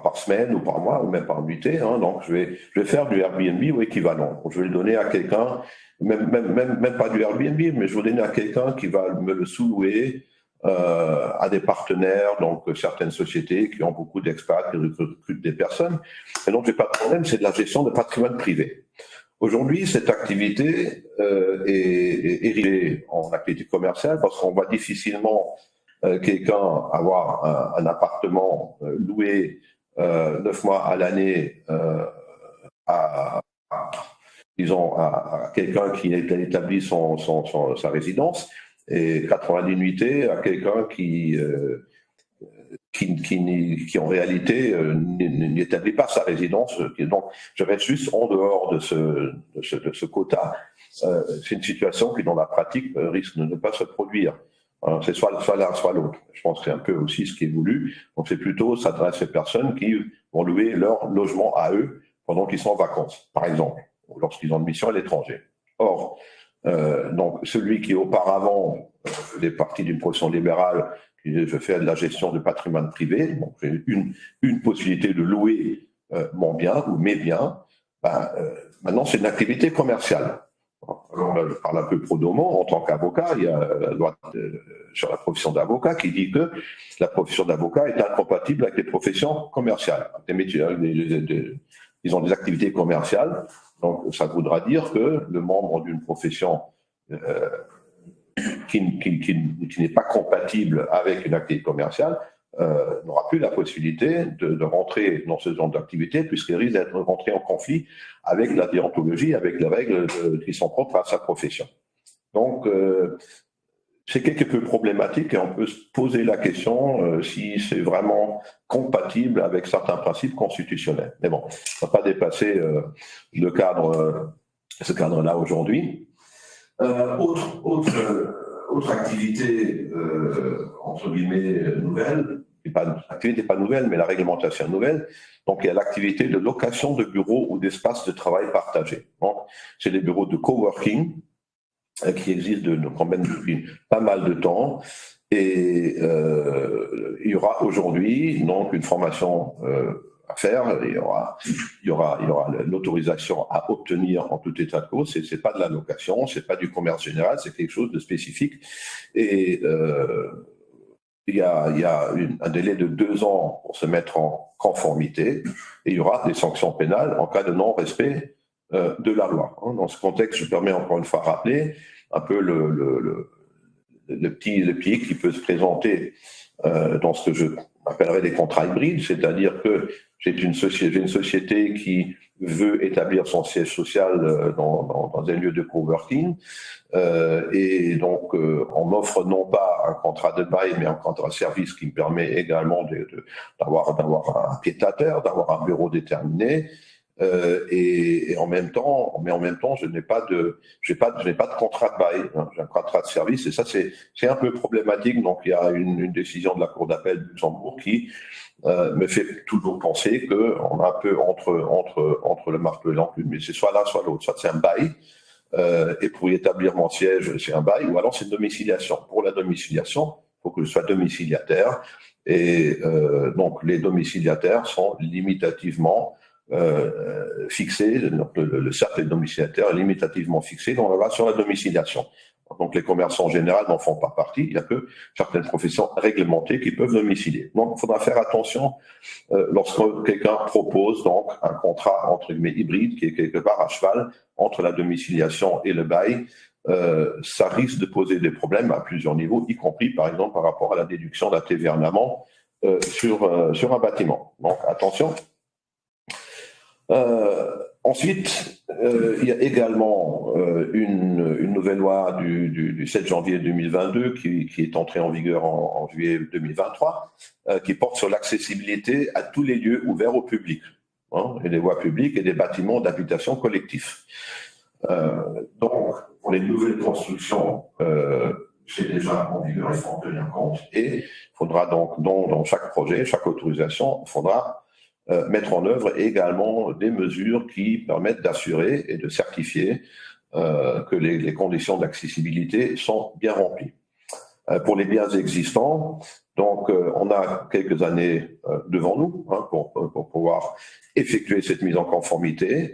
par semaine ou par mois ou même par nuitée, donc je vais faire du Airbnb ou équivalent. Je vais le donner à quelqu'un, même pas du Airbnb, mais je vais le donner à quelqu'un qui va me le sous-louer à des partenaires, donc certaines sociétés qui ont beaucoup d'expats, qui recrutent des personnes. Et donc j'ai pas de problème, c'est de la gestion de patrimoine privé. Aujourd'hui, cette activité est érigée en activité commerciale parce qu'on voit difficilement quelqu'un avoir un appartement loué 9 mois à l'année à, disons, à quelqu'un qui a établi sa résidence et 90 nuitées à quelqu'un qui en réalité n'établit pas sa résidence. Donc, je reste juste en dehors de ce quota. C'est une situation qui, dans la pratique, risque de ne pas se produire. C'est soit l'un, soit l'autre. Je pense que c'est un peu aussi ce qui est voulu. Donc, c'est plutôt s'adresse aux personnes qui vont louer leur logement à eux pendant qu'ils sont en vacances, par exemple, ou lorsqu'ils ont une mission à l'étranger. Or, donc, celui qui auparavant faisait partie d'une profession libérale, je fais de la gestion de patrimoine privé, donc j'ai une possibilité de louer mon bien ou mes biens, maintenant c'est une activité commerciale. Alors, je parle un peu pro domo, en tant qu'avocat, il y a la loi sur la profession d'avocat qui dit que la profession d'avocat est incompatible avec les professions commerciales. Des métiers, ils ont des activités commerciales, donc ça voudra dire que le membre d'une profession qui n'est pas compatible avec une activité commerciale n'aura plus la possibilité de rentrer dans ce genre d'activité puisqu'il risque d'être rentré en conflit avec la déontologie, avec les règles qui sont propres à sa profession. Donc, c'est quelque peu problématique et on peut se poser la question si c'est vraiment compatible avec certains principes constitutionnels. Mais bon, on ne va pas dépasser ce cadre-là aujourd'hui. Autre activité, entre guillemets, nouvelle, l'activité n'est pas nouvelle, mais la réglementation est nouvelle. Donc, il y a l'activité de location de bureaux ou d'espaces de travail partagés. Donc, c'est des bureaux de coworking qui existent quand même depuis pas mal de temps. Et il y aura aujourd'hui donc une formation à faire. Il y aura l'autorisation à obtenir en tout état de cause. C'est pas de la location, c'est pas du commerce général, c'est quelque chose de spécifique. Et il y a un délai de 2 ans pour se mettre en conformité. Et il y aura des sanctions pénales en cas de non-respect de la loi. Dans ce contexte, je permets encore une fois de rappeler un peu le pied qui peut se présenter dans ce que je appellerais des contrats hybrides, c'est-à-dire que j'ai une société qui veut établir son siège social dans un lieu de coworking et donc on m'offre non pas un contrat de bail mais un contrat de service qui me permet également d'avoir un pied-à-terre, d'avoir un bureau déterminé. Et en même temps, je n'ai pas de contrat de bail, hein, j'ai un contrat de service et ça c'est un peu problématique. Donc il y a une décision de la Cour d'appel de Luxembourg qui me fait toujours penser que on a un peu entre le marteau et l'enclume, mais c'est soit l'un soit l'autre, soit c'est un bail et pour y établir mon siège c'est un bail ou alors c'est une domiciliation. Pour la domiciliation, il faut que je sois domiciliataire et donc les domiciliataires sont limitativement fixé, donc le cercle domiciliataire est limitativement fixé dans la loi sur la domiciliation. Donc les commerçants en général n'en font pas partie, il n'y a que certaines professions réglementées qui peuvent domicilier. Donc il faudra faire attention lorsque quelqu'un propose donc un contrat entre guillemets hybride qui est quelque part à cheval entre la domiciliation et le bail. Ça risque de poser des problèmes à plusieurs niveaux, y compris par exemple par rapport à la déduction de la TVA en amont sur un bâtiment. Donc attention. Ensuite, il y a également une nouvelle loi du 7 janvier 2022 qui est entrée en vigueur en juillet 2023, qui porte sur l'accessibilité à tous les lieux ouverts au public, hein, et des voies publiques et des bâtiments d'habitation collectifs. Donc, pour les nouvelles constructions, c'est déjà en vigueur, il faut en tenir compte, et il faudra donc, dans chaque projet, chaque autorisation, il faudra mettre en œuvre également des mesures qui permettent d'assurer et de certifier que les conditions d'accessibilité sont bien remplies. Pour les biens existants, donc on a quelques années devant nous hein, pour pouvoir effectuer cette mise en conformité.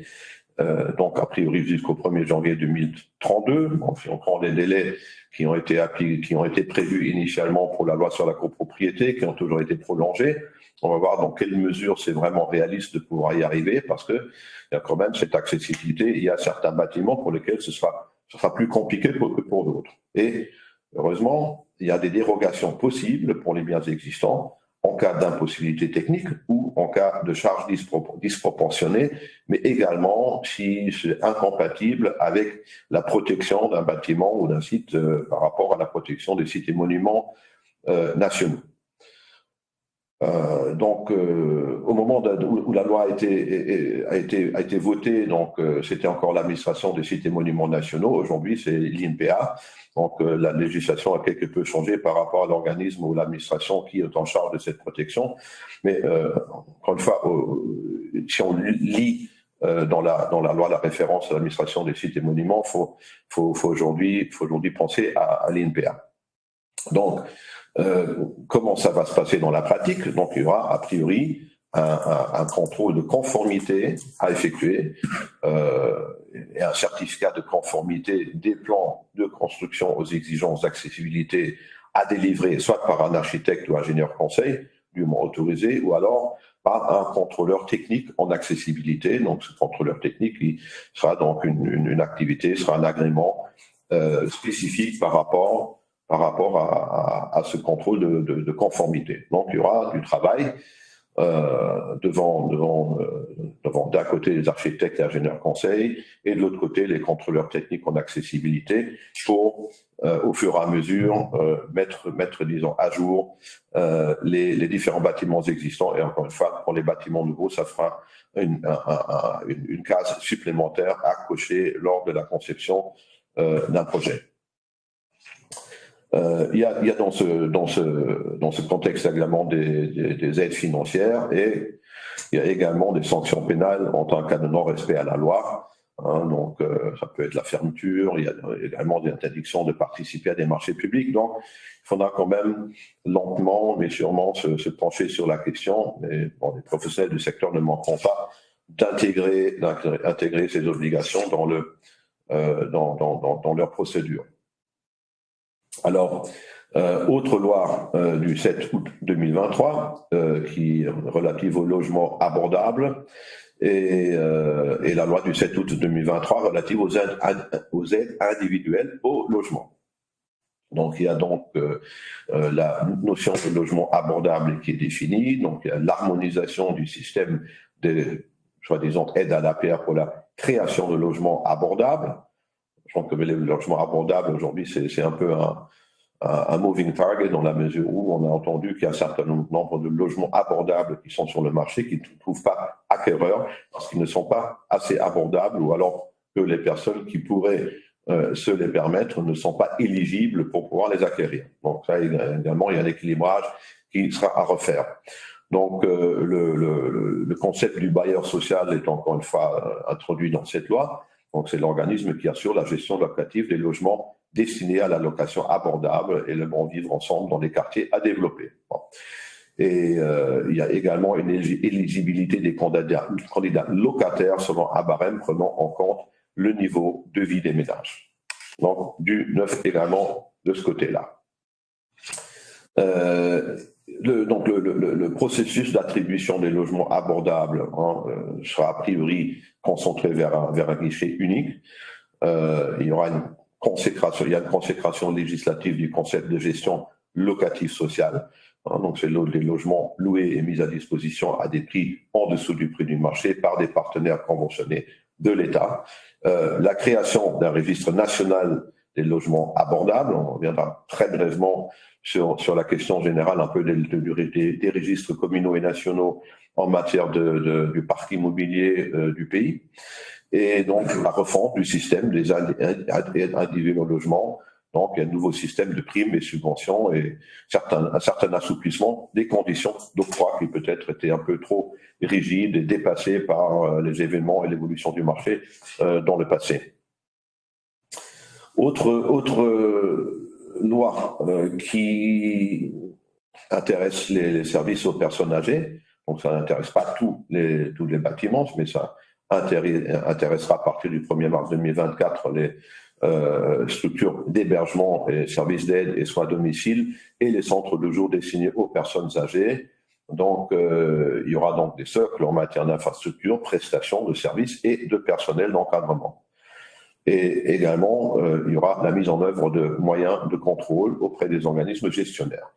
Donc a priori jusqu'au 1er janvier 2032, donc, si on prend les délais qui ont été prévus initialement pour la loi sur la copropriété, qui ont toujours été prolongés, On va voir dans quelle mesure c'est vraiment réaliste de pouvoir y arriver, parce qu'il y a quand même cette accessibilité. Il y a certains bâtiments pour lesquels ce sera plus compliqué que pour d'autres. Et heureusement, il y a des dérogations possibles pour les biens existants en cas d'impossibilité technique ou en cas de charges disproportionnées, mais également si c'est incompatible avec la protection d'un bâtiment ou d'un site par rapport à la protection des sites et monuments nationaux. Donc, au moment où la loi a été votée, donc c'était encore l'administration des sites et monuments nationaux. Aujourd'hui, c'est l'INPA. Donc, la législation a quelque peu changé par rapport à l'organisme ou l'administration qui est en charge de cette protection. Mais encore une fois, si on lit dans la loi la référence à l'administration des sites et monuments, faut aujourd'hui penser à l'INPA. Donc, comment ça va se passer dans la pratique? Donc, il y aura a priori un contrôle de conformité à effectuer et un certificat de conformité des plans de construction aux exigences d'accessibilité à délivrer soit par un architecte ou ingénieur conseil, dûment autorisé, ou alors par un contrôleur technique en accessibilité. Donc, ce contrôleur technique, il sera donc une activité, sera un agrément spécifique par rapport à ce contrôle de conformité. Donc, il y aura du travail devant d'un côté les architectes et ingénieurs conseils et de l'autre côté les contrôleurs techniques en accessibilité pour, au fur et à mesure, mettre disons, à jour les différents bâtiments existants. Et encore une fois, pour les bâtiments nouveaux, ça fera une case supplémentaire à cocher lors de la conception d'un projet. Il y a dans ce contexte également des aides financières et il y a également des sanctions pénales en tant cas de non-respect à la loi. Donc, ça peut être la fermeture, il y a également des interdictions de participer à des marchés publics. Donc, il faudra quand même lentement, mais sûrement se pencher sur la question. Mais bon, les professionnels du secteur ne manqueront pas d'intégrer ces obligations dans leur procédure. Alors, autre loi du 7 août 2023 qui est relative au logement abordable et la loi du 7 août 2023 relative aux aides individuelles au logement. Donc, il y a donc la notion de logement abordable qui est définie. Donc, il y a l'harmonisation du système des soi-disant aides à l'APR pour la création de logements abordables. Je pense que le logement abordable aujourd'hui, c'est un peu un moving target dans la mesure où on a entendu qu'il y a un certain nombre de logements abordables qui sont sur le marché qui ne trouvent pas acquéreurs parce qu'ils ne sont pas assez abordables ou alors que les personnes qui pourraient se les permettre ne sont pas éligibles pour pouvoir les acquérir. Donc ça également, il y a un équilibrage qui sera à refaire. Donc le concept du bailleur social est encore une fois introduit dans cette loi. Donc, c'est l'organisme qui assure la gestion locative des logements destinés à la location abordable et le bon vivre ensemble dans les quartiers à développer. Bon. Et il y a également une éligibilité des candidats locataires selon un barème prenant en compte le niveau de vie des ménages. Donc, du neuf également de ce côté-là. Le processus d'attribution des logements abordables sera a priori concentré vers un guichet unique. Il y aura une consécration législative du concept de gestion locative sociale. Donc, c'est des logements loués et mis à disposition à des prix en dessous du prix du marché par des partenaires conventionnés de l'État. La création d'un registre national des logements abordables. On reviendra très brièvement sur la question générale un peu des registres communaux et nationaux en matière du parc immobilier du pays. Et donc, la refonte du système des aides individuelles au logement. Donc, il y a un nouveau système de primes et subventions et un certain assouplissement des conditions d'octroi qui peut-être étaient un peu trop rigides et dépassées par les événements et l'évolution du marché dans le passé. Autre loi qui intéresse les services aux personnes âgées, donc ça n'intéresse pas tous les bâtiments, mais ça intéressera à partir du 1er mars 2024 les structures d'hébergement et services d'aide et soins à domicile et les centres de jour destinés aux personnes âgées. Donc, il y aura donc des socles en matière d'infrastructure, prestations de services et de personnel d'encadrement. Et également, il y aura la mise en œuvre de moyens de contrôle auprès des organismes gestionnaires.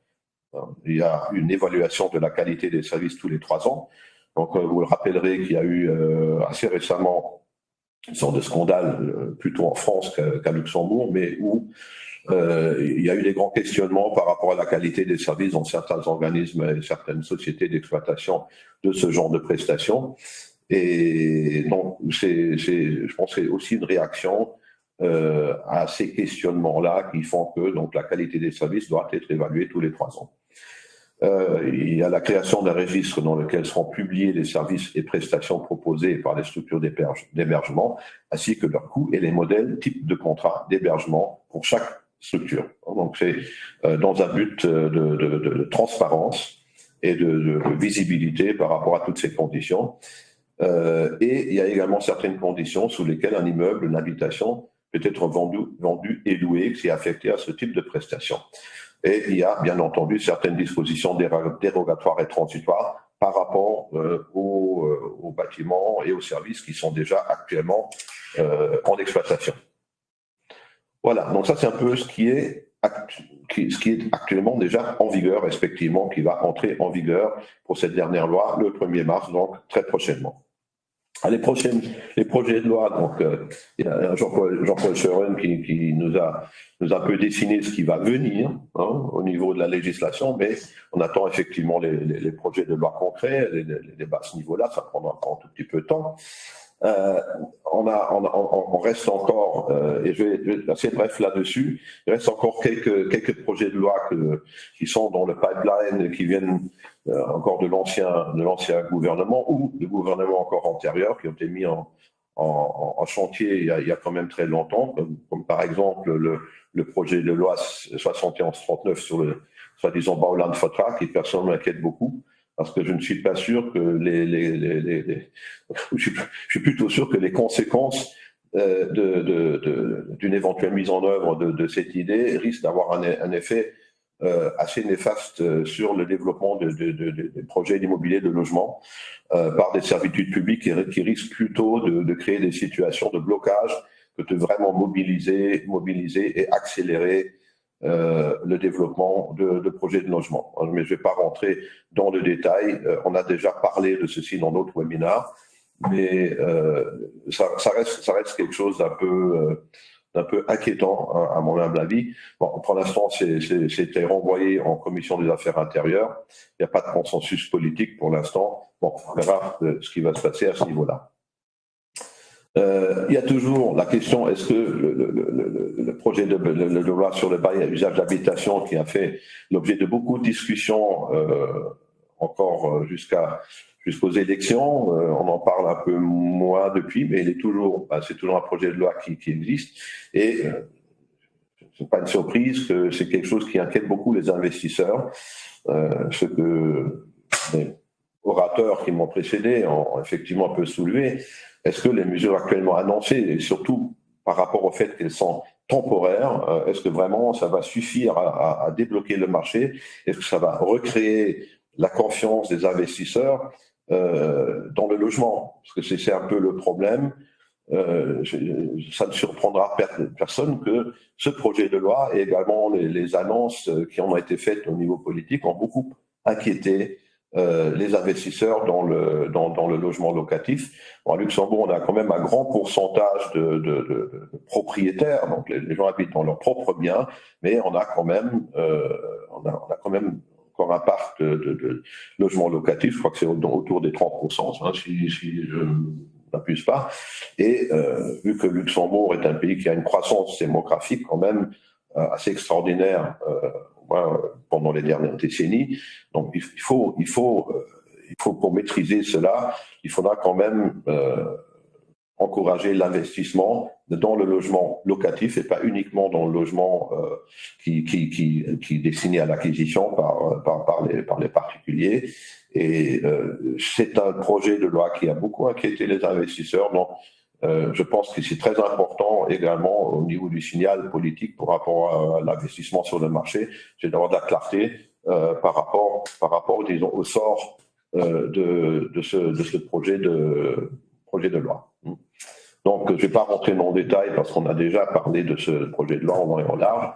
Il y a une évaluation de la qualité des services tous les 3 ans. Donc, vous le rappellerez qu'il y a eu assez récemment une sorte de scandale, plutôt en France qu'à Luxembourg, mais où il y a eu des grands questionnements par rapport à la qualité des services dans certains organismes et certaines sociétés d'exploitation de ce genre de prestations. Et donc, je pense que c'est aussi une réaction à ces questionnements-là qui font que donc, la qualité des services doit être évaluée tous les 3 ans. Il y a la création d'un registre dans lequel seront publiés les services et prestations proposés par les structures d'hébergement, ainsi que leurs coûts et les modèles types de contrats d'hébergement pour chaque structure. Donc c'est dans un but de transparence et de visibilité par rapport à toutes ces conditions. Et il y a également certaines conditions sous lesquelles un immeuble, une habitation peut être vendu et loué qui est affecté à ce type de prestations. Et il y a bien entendu certaines dispositions dérogatoires et transitoires par rapport aux bâtiments et aux services qui sont déjà actuellement en exploitation. Voilà, donc ça c'est un peu ce qui est actuellement déjà en vigueur, respectivement, qui va entrer en vigueur pour cette dernière loi le 1er mars, donc très prochainement. Les projets de loi, donc il y a Jean-Paul Scheuren qui nous a un peu dessiné ce qui va venir au niveau de la législation, mais on attend effectivement les projets de loi concrets, les débats à ce niveau-là, ça prendra encore un tout petit peu de temps. On reste encore, et je vais être assez bref là-dessus, il reste encore quelques projets de loi qui sont dans le pipeline, qui viennent encore de l'ancien gouvernement ou de gouvernements encore antérieurs qui ont été mis en chantier il y a quand même très longtemps, comme par exemple le projet de loi 7139 sur le soi-disant Baulandvertrag, qui personnellement m'inquiète beaucoup. Parce que je ne suis pas sûr que je suis plutôt sûr que les conséquences d'une éventuelle mise en œuvre de cette idée risquent d'avoir un effet assez néfaste sur le développement des projets d'immobilier de logement par des servitudes publiques qui risquent plutôt de créer des situations de blocage que de vraiment mobiliser et accélérer le développement de projets de logement. Mais je ne vais pas rentrer dans le détail. On a déjà parlé de ceci dans notre webinaire, mais ça reste quelque chose d'un peu inquiétant, à mon humble avis. Bon, pour l'instant, c'était renvoyé en commission des affaires intérieures. Il n'y a pas de consensus politique pour l'instant. Bon, on verra ce qui va se passer à ce niveau-là. Il y a toujours la question, est-ce que le projet de loi sur le bail à usage d'habitation, qui a fait l'objet de beaucoup de discussions encore jusqu'aux élections, on en parle un peu moins depuis, mais c'est toujours un projet de loi qui existe. Et ce n'est pas une surprise que c'est quelque chose qui inquiète beaucoup les investisseurs, ce que les orateurs qui m'ont précédé ont effectivement un peu soulevé. Est-ce que les mesures actuellement annoncées, et surtout par rapport au fait qu'elles sont temporaires, est-ce que vraiment ça va suffire à débloquer le marché? Est-ce que ça va recréer la confiance des investisseurs dans le logement? Parce que c'est un peu le problème. Ça ne surprendra personne que ce projet de loi et également les annonces qui ont été faites au niveau politique ont beaucoup inquiété les investisseurs dans le logement locatif. Bon, à Luxembourg, on a quand même un grand pourcentage de propriétaires, donc les gens habitent dans leurs propres biens, mais on a quand même encore un parc de logements locatifs. Je crois que c'est autour des 30%, si je ne m'abuse pas. Et vu que Luxembourg est un pays qui a une croissance démographique quand même assez extraordinaire, pendant les dernières décennies. Donc, il faut pour maîtriser cela, il faudra quand même encourager l'investissement dans le logement locatif et pas uniquement dans le logement qui est destiné à l'acquisition par les particuliers. Et c'est un projet de loi qui a beaucoup inquiété les investisseurs. Donc, je pense que c'est très important également au niveau du signal politique par rapport à l'investissement sur le marché, c'est d'avoir de la clarté par rapport, disons, au sort de ce projet de loi. Donc, je ne vais pas rentrer dans le détail parce qu'on a déjà parlé de ce projet de loi en long et en large.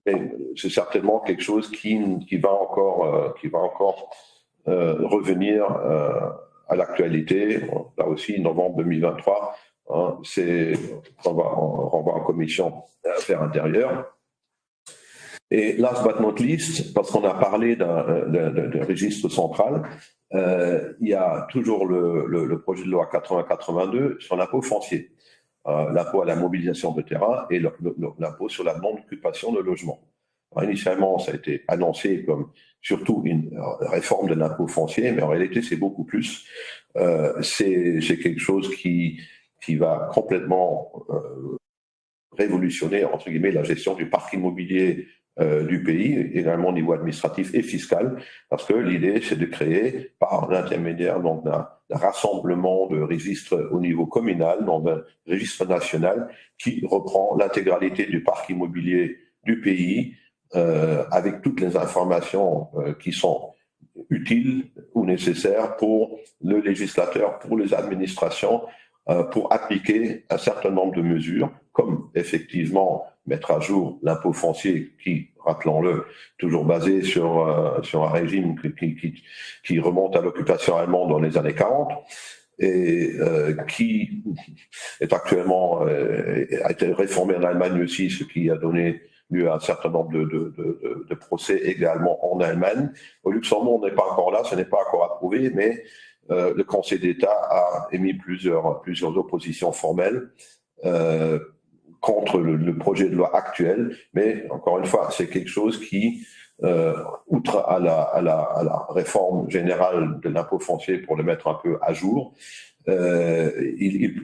Mais c'est certainement quelque chose qui va encore revenir à l'actualité. Là aussi, novembre 2023, on renvoie en commission affaires intérieures. Et last but not least, parce qu'on a parlé d'un registre central, il y a toujours le projet de loi 80-82 sur l'impôt foncier, l'impôt à la mobilisation de terrain et l'impôt sur la non-occupation de logement. Alors, initialement, ça a été annoncé comme surtout une réforme de l'impôt foncier, mais en réalité, c'est beaucoup plus. C'est quelque chose qui va complètement révolutionner, entre guillemets, la gestion du parc immobilier du pays, également au niveau administratif et fiscal, parce que l'idée, c'est de créer, par l'intermédiaire d'un rassemblement de registres au niveau communal, dans un registre national qui reprend l'intégralité du parc immobilier du pays, avec toutes les informations qui sont utiles ou nécessaires pour le législateur, pour les administrations, pour appliquer un certain nombre de mesures, comme effectivement mettre à jour l'impôt foncier qui, rappelons-le, toujours basé sur un régime qui remonte à l'occupation allemande dans les années 40 et qui est actuellement a été réformé en Allemagne aussi, ce qui a donné lieu à un certain nombre de procès également en Allemagne. Au Luxembourg, on n'est pas encore là, ce n'est pas encore approuvé, mais le Conseil d'État a émis plusieurs oppositions formelles contre le projet de loi actuel, mais encore une fois, c'est quelque chose qui, outre à la réforme générale de l'impôt foncier pour le mettre un peu à jour, l'idée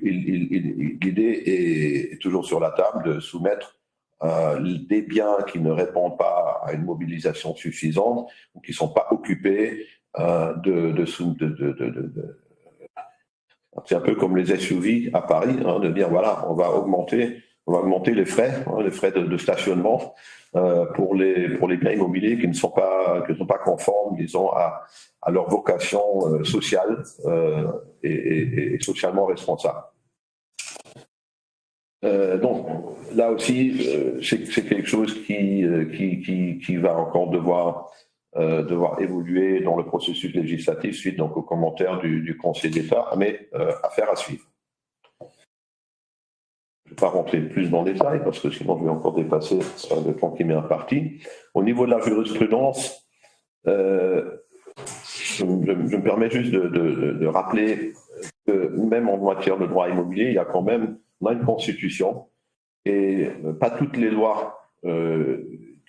est toujours sur la table de soumettre des biens qui ne répondent pas à une mobilisation suffisante ou qui ne sont pas occupés c'est un peu comme les SUV à Paris, de dire voilà, on va augmenter les frais, les frais de stationnement pour les biens immobiliers qui ne sont pas conformes, disons, à leur vocation sociale et socialement responsable. Donc là aussi, c'est quelque chose qui va encore devoir évoluer dans le processus législatif suite donc aux commentaires du Conseil d'État, mais affaire à suivre. Je ne vais pas rentrer plus dans le détail parce que sinon je vais encore dépasser le temps qui m'est imparti. Au niveau de la jurisprudence, je me permets juste de rappeler que même en matière de droit immobilier, on a une constitution et pas toutes les lois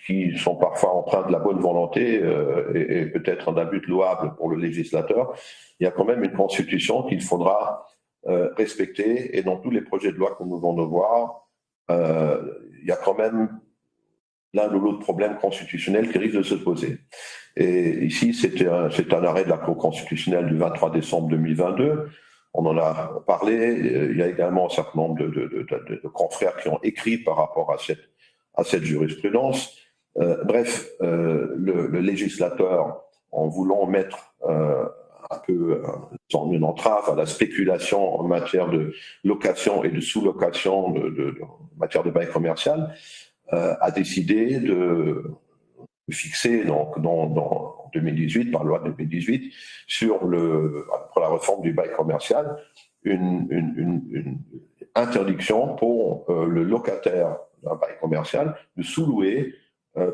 qui sont parfois empreintes de la bonne volonté et peut-être d'un but louable pour le législateur, il y a quand même une constitution qu'il faudra respecter, et dans tous les projets de loi que nous venons de voir, il y a quand même l'un ou l'autre problème constitutionnel qui risque de se poser. Et ici, c'est un arrêt de la Cour constitutionnelle du 23 décembre 2022. On en a parlé. Il y a également un certain nombre de confrères qui ont écrit par rapport à cette jurisprudence. Bref, le législateur, en voulant mettre un peu une entrave à la spéculation en matière de location et de sous-location en matière de bail commercial, a décidé de fixer donc dans 2018, par loi de 2018, pour la réforme du bail commercial, une interdiction pour le locataire d'un bail commercial de sous-louer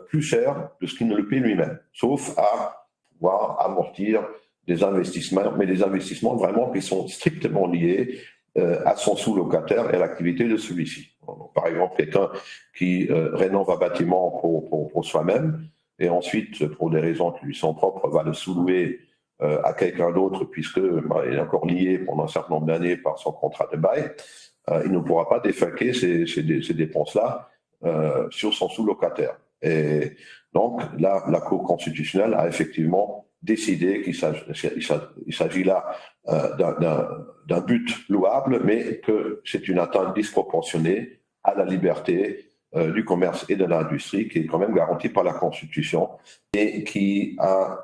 plus cher de ce qu'il ne le paie lui-même, sauf à pouvoir amortir des investissements, mais des investissements vraiment qui sont strictement liés à son sous-locataire et à l'activité de celui-ci. Par exemple, quelqu'un qui rénove un bâtiment pour soi-même et ensuite, pour des raisons qui lui sont propres, va le sous-louer à quelqu'un d'autre puisqu'il est encore lié pendant un certain nombre d'années par son contrat de bail, il ne pourra pas défalquer ces dépenses-là sur son sous-locataire. Et donc, là, la Cour constitutionnelle a effectivement décidé qu'il s'agit là d'un but louable, mais que c'est une atteinte disproportionnée à la liberté du commerce et de l'industrie, qui est quand même garanti par la Constitution et qui a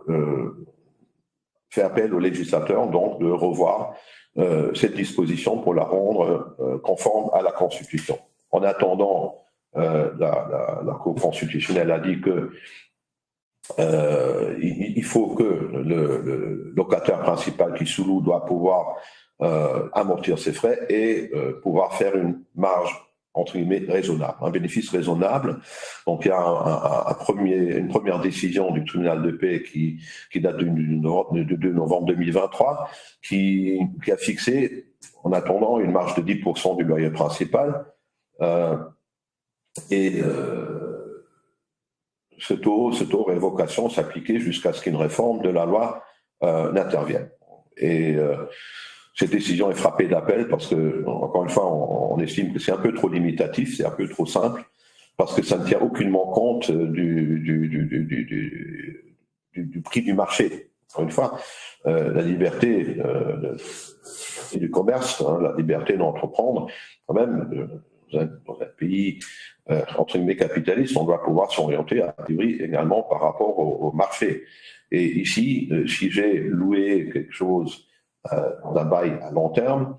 fait appel au législateur donc de revoir cette disposition pour la rendre conforme à la Constitution. En attendant, la Cour constitutionnelle a dit que il faut que le locataire principal qui sous-loue doit pouvoir amortir ses frais et pouvoir faire une marge entre guillemets raisonnable, un bénéfice raisonnable. Donc il y a une première décision du tribunal de paix qui date de novembre 2023 qui a fixé en attendant une marge de 10% du loyer principal ce taux révocation s'appliquait jusqu'à ce qu'une réforme de la loi n'intervienne. Et cette décision est frappée d'appel parce que, encore une fois, on estime que c'est un peu trop limitatif, c'est un peu trop simple, parce que ça ne tient aucunement compte du prix du marché. Encore une fois, la liberté du commerce, la liberté d'entreprendre, quand même, dans un pays entre guillemets capitaliste, on doit pouvoir s'orienter a priori également par rapport au marché. Et ici, si j'ai loué quelque chose d'un bail à long terme,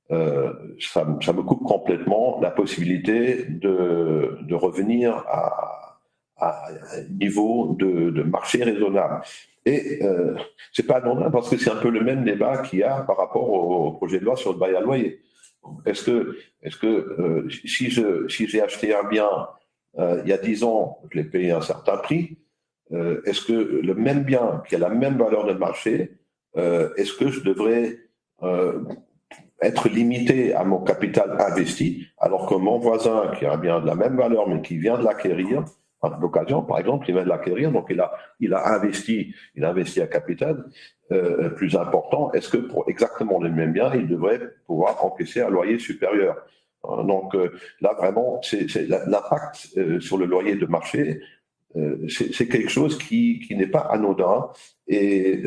ça me coupe complètement la possibilité de revenir à un niveau de marché raisonnable. Et c'est pas anodin parce que c'est un peu le même débat qu'il y a par rapport au projet de loi sur le bail à loyer. Est-ce que si j'ai acheté un bien il y a 10 ans, je l'ai payé un certain prix, est-ce que le même bien qui a la même valeur de marché, est-ce que je devrais être limité à mon capital investi, alors que mon voisin qui a un bien de la même valeur mais qui vient de l'acquérir, d'occasion par exemple, il vient de l'acquérir, donc il a investi un capital plus important, est-ce que pour exactement le même bien, il devrait pouvoir encaisser un loyer supérieur? Donc là vraiment, c'est l'impact sur le loyer de marché, c'est quelque chose qui n'est pas anodin et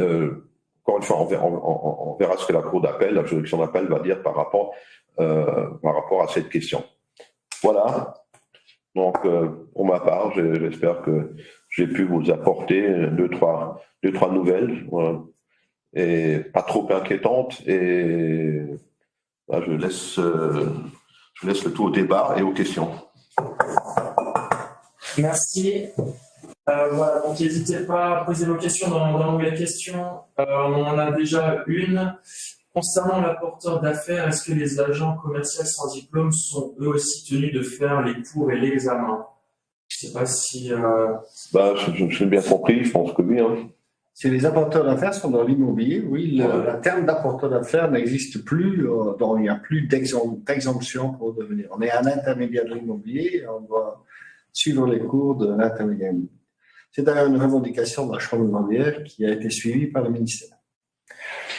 encore une fois, on verra ce que la Cour d'appel, la juridiction d'appel va dire par rapport à cette question. Voilà. Donc, pour ma part, j'espère que j'ai pu vous apporter deux, trois nouvelles et pas trop inquiétantes. Et là, je laisse le tout au débat et aux questions. Merci. Voilà, donc n'hésitez pas à poser vos questions dans l'onglet questions. On en a déjà une. Concernant l'apporteur d'affaires, est-ce que les agents commerciaux sans diplôme sont eux aussi tenus de faire les cours et l'examen? Je ne sais pas si... Je suis bien compris, je pense que oui. Hein. Si les apporteurs d'affaires sont dans l'immobilier, oui, le terme d'apporteur d'affaires n'existe plus, donc il n'y a plus d'exemption pour devenir. On est un intermédiaire de l'immobilier et on doit suivre les cours de l'intermédiaire. C'est d'ailleurs une revendication de la Chambre immobilière qui a été suivie par le ministère.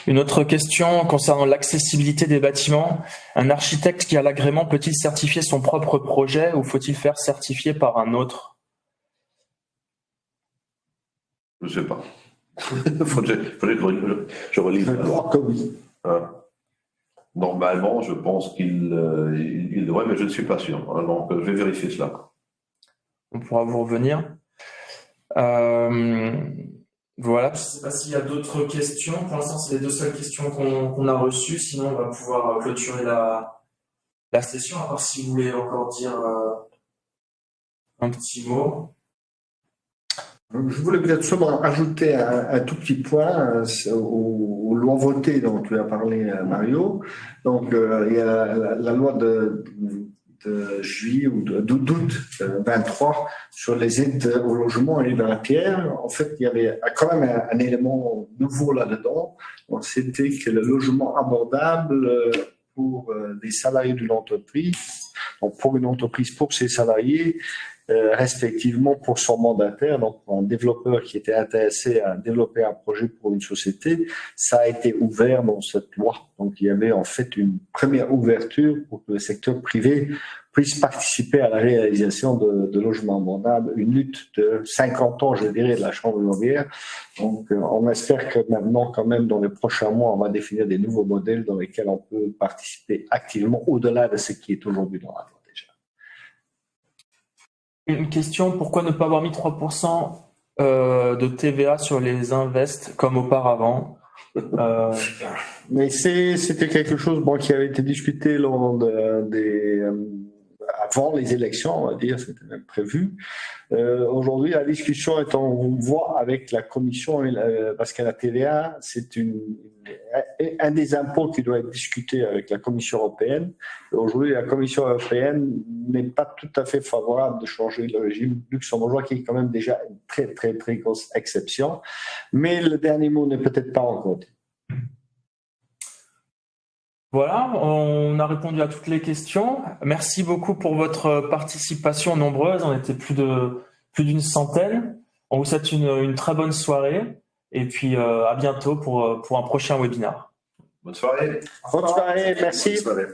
Une autre question concernant l'accessibilité des bâtiments. Un architecte qui a l'agrément peut-il certifier son propre projet ou faut-il faire certifier par un autre? Je ne sais pas. faudrait que je relise. Je crois que oui. Normalement, je pense qu'il devrait, mais je ne suis pas sûr. Donc, je vais vérifier cela. On pourra vous revenir. Voilà, je ne sais pas s'il y a d'autres questions. Pour l'instant, c'est les deux seules questions qu'on a reçues. Sinon, on va pouvoir clôturer la session, à part si vous voulez encore dire un petit mot. Je voulais peut-être seulement ajouter un tout petit point aux lois votées dont tu as parlé, Mario. Donc, il y a la loi de juillet ou d'août 23 sur les aides au logement et à la pierre. En fait, il y avait quand même un élément nouveau là-dedans. C'était que le logement abordable pour les salariés d'une entreprise, donc pour une entreprise, pour ses salariés, respectivement pour son mandataire, donc un développeur qui était intéressé à développer un projet pour une société, ça a été ouvert dans cette loi. Donc il y avait en fait une première ouverture pour que le secteur privé puisse participer à la réalisation de logements abordables, une lutte de 50 ans, je dirais, de la Chambre immobilière. Donc on espère que maintenant, quand même, dans les prochains mois, on va définir des nouveaux modèles dans lesquels on peut participer activement au-delà de ce qui est aujourd'hui dans la loi. Une question, pourquoi ne pas avoir mis 3% de TVA sur les invests comme auparavant? Mais c'était quelque chose qui avait été discuté avant les élections, on va dire, c'était même prévu. Aujourd'hui, la discussion est en voie avec la Commission, parce que la TVA, c'est un des impôts qui doit être discuté avec la Commission européenne. Aujourd'hui, la Commission européenne n'est pas tout à fait favorable de changer le régime luxembourgeois, qui est quand même déjà une très, très, très grosse exception. Mais le dernier mot n'est peut-être pas encore dit. Voilà, on a répondu à toutes les questions. Merci beaucoup pour votre participation nombreuse. On était plus d'une centaine. On vous souhaite une très bonne soirée et puis à bientôt pour un prochain webinaire. Bonne soirée. Bonne soirée, merci. Bonne soirée.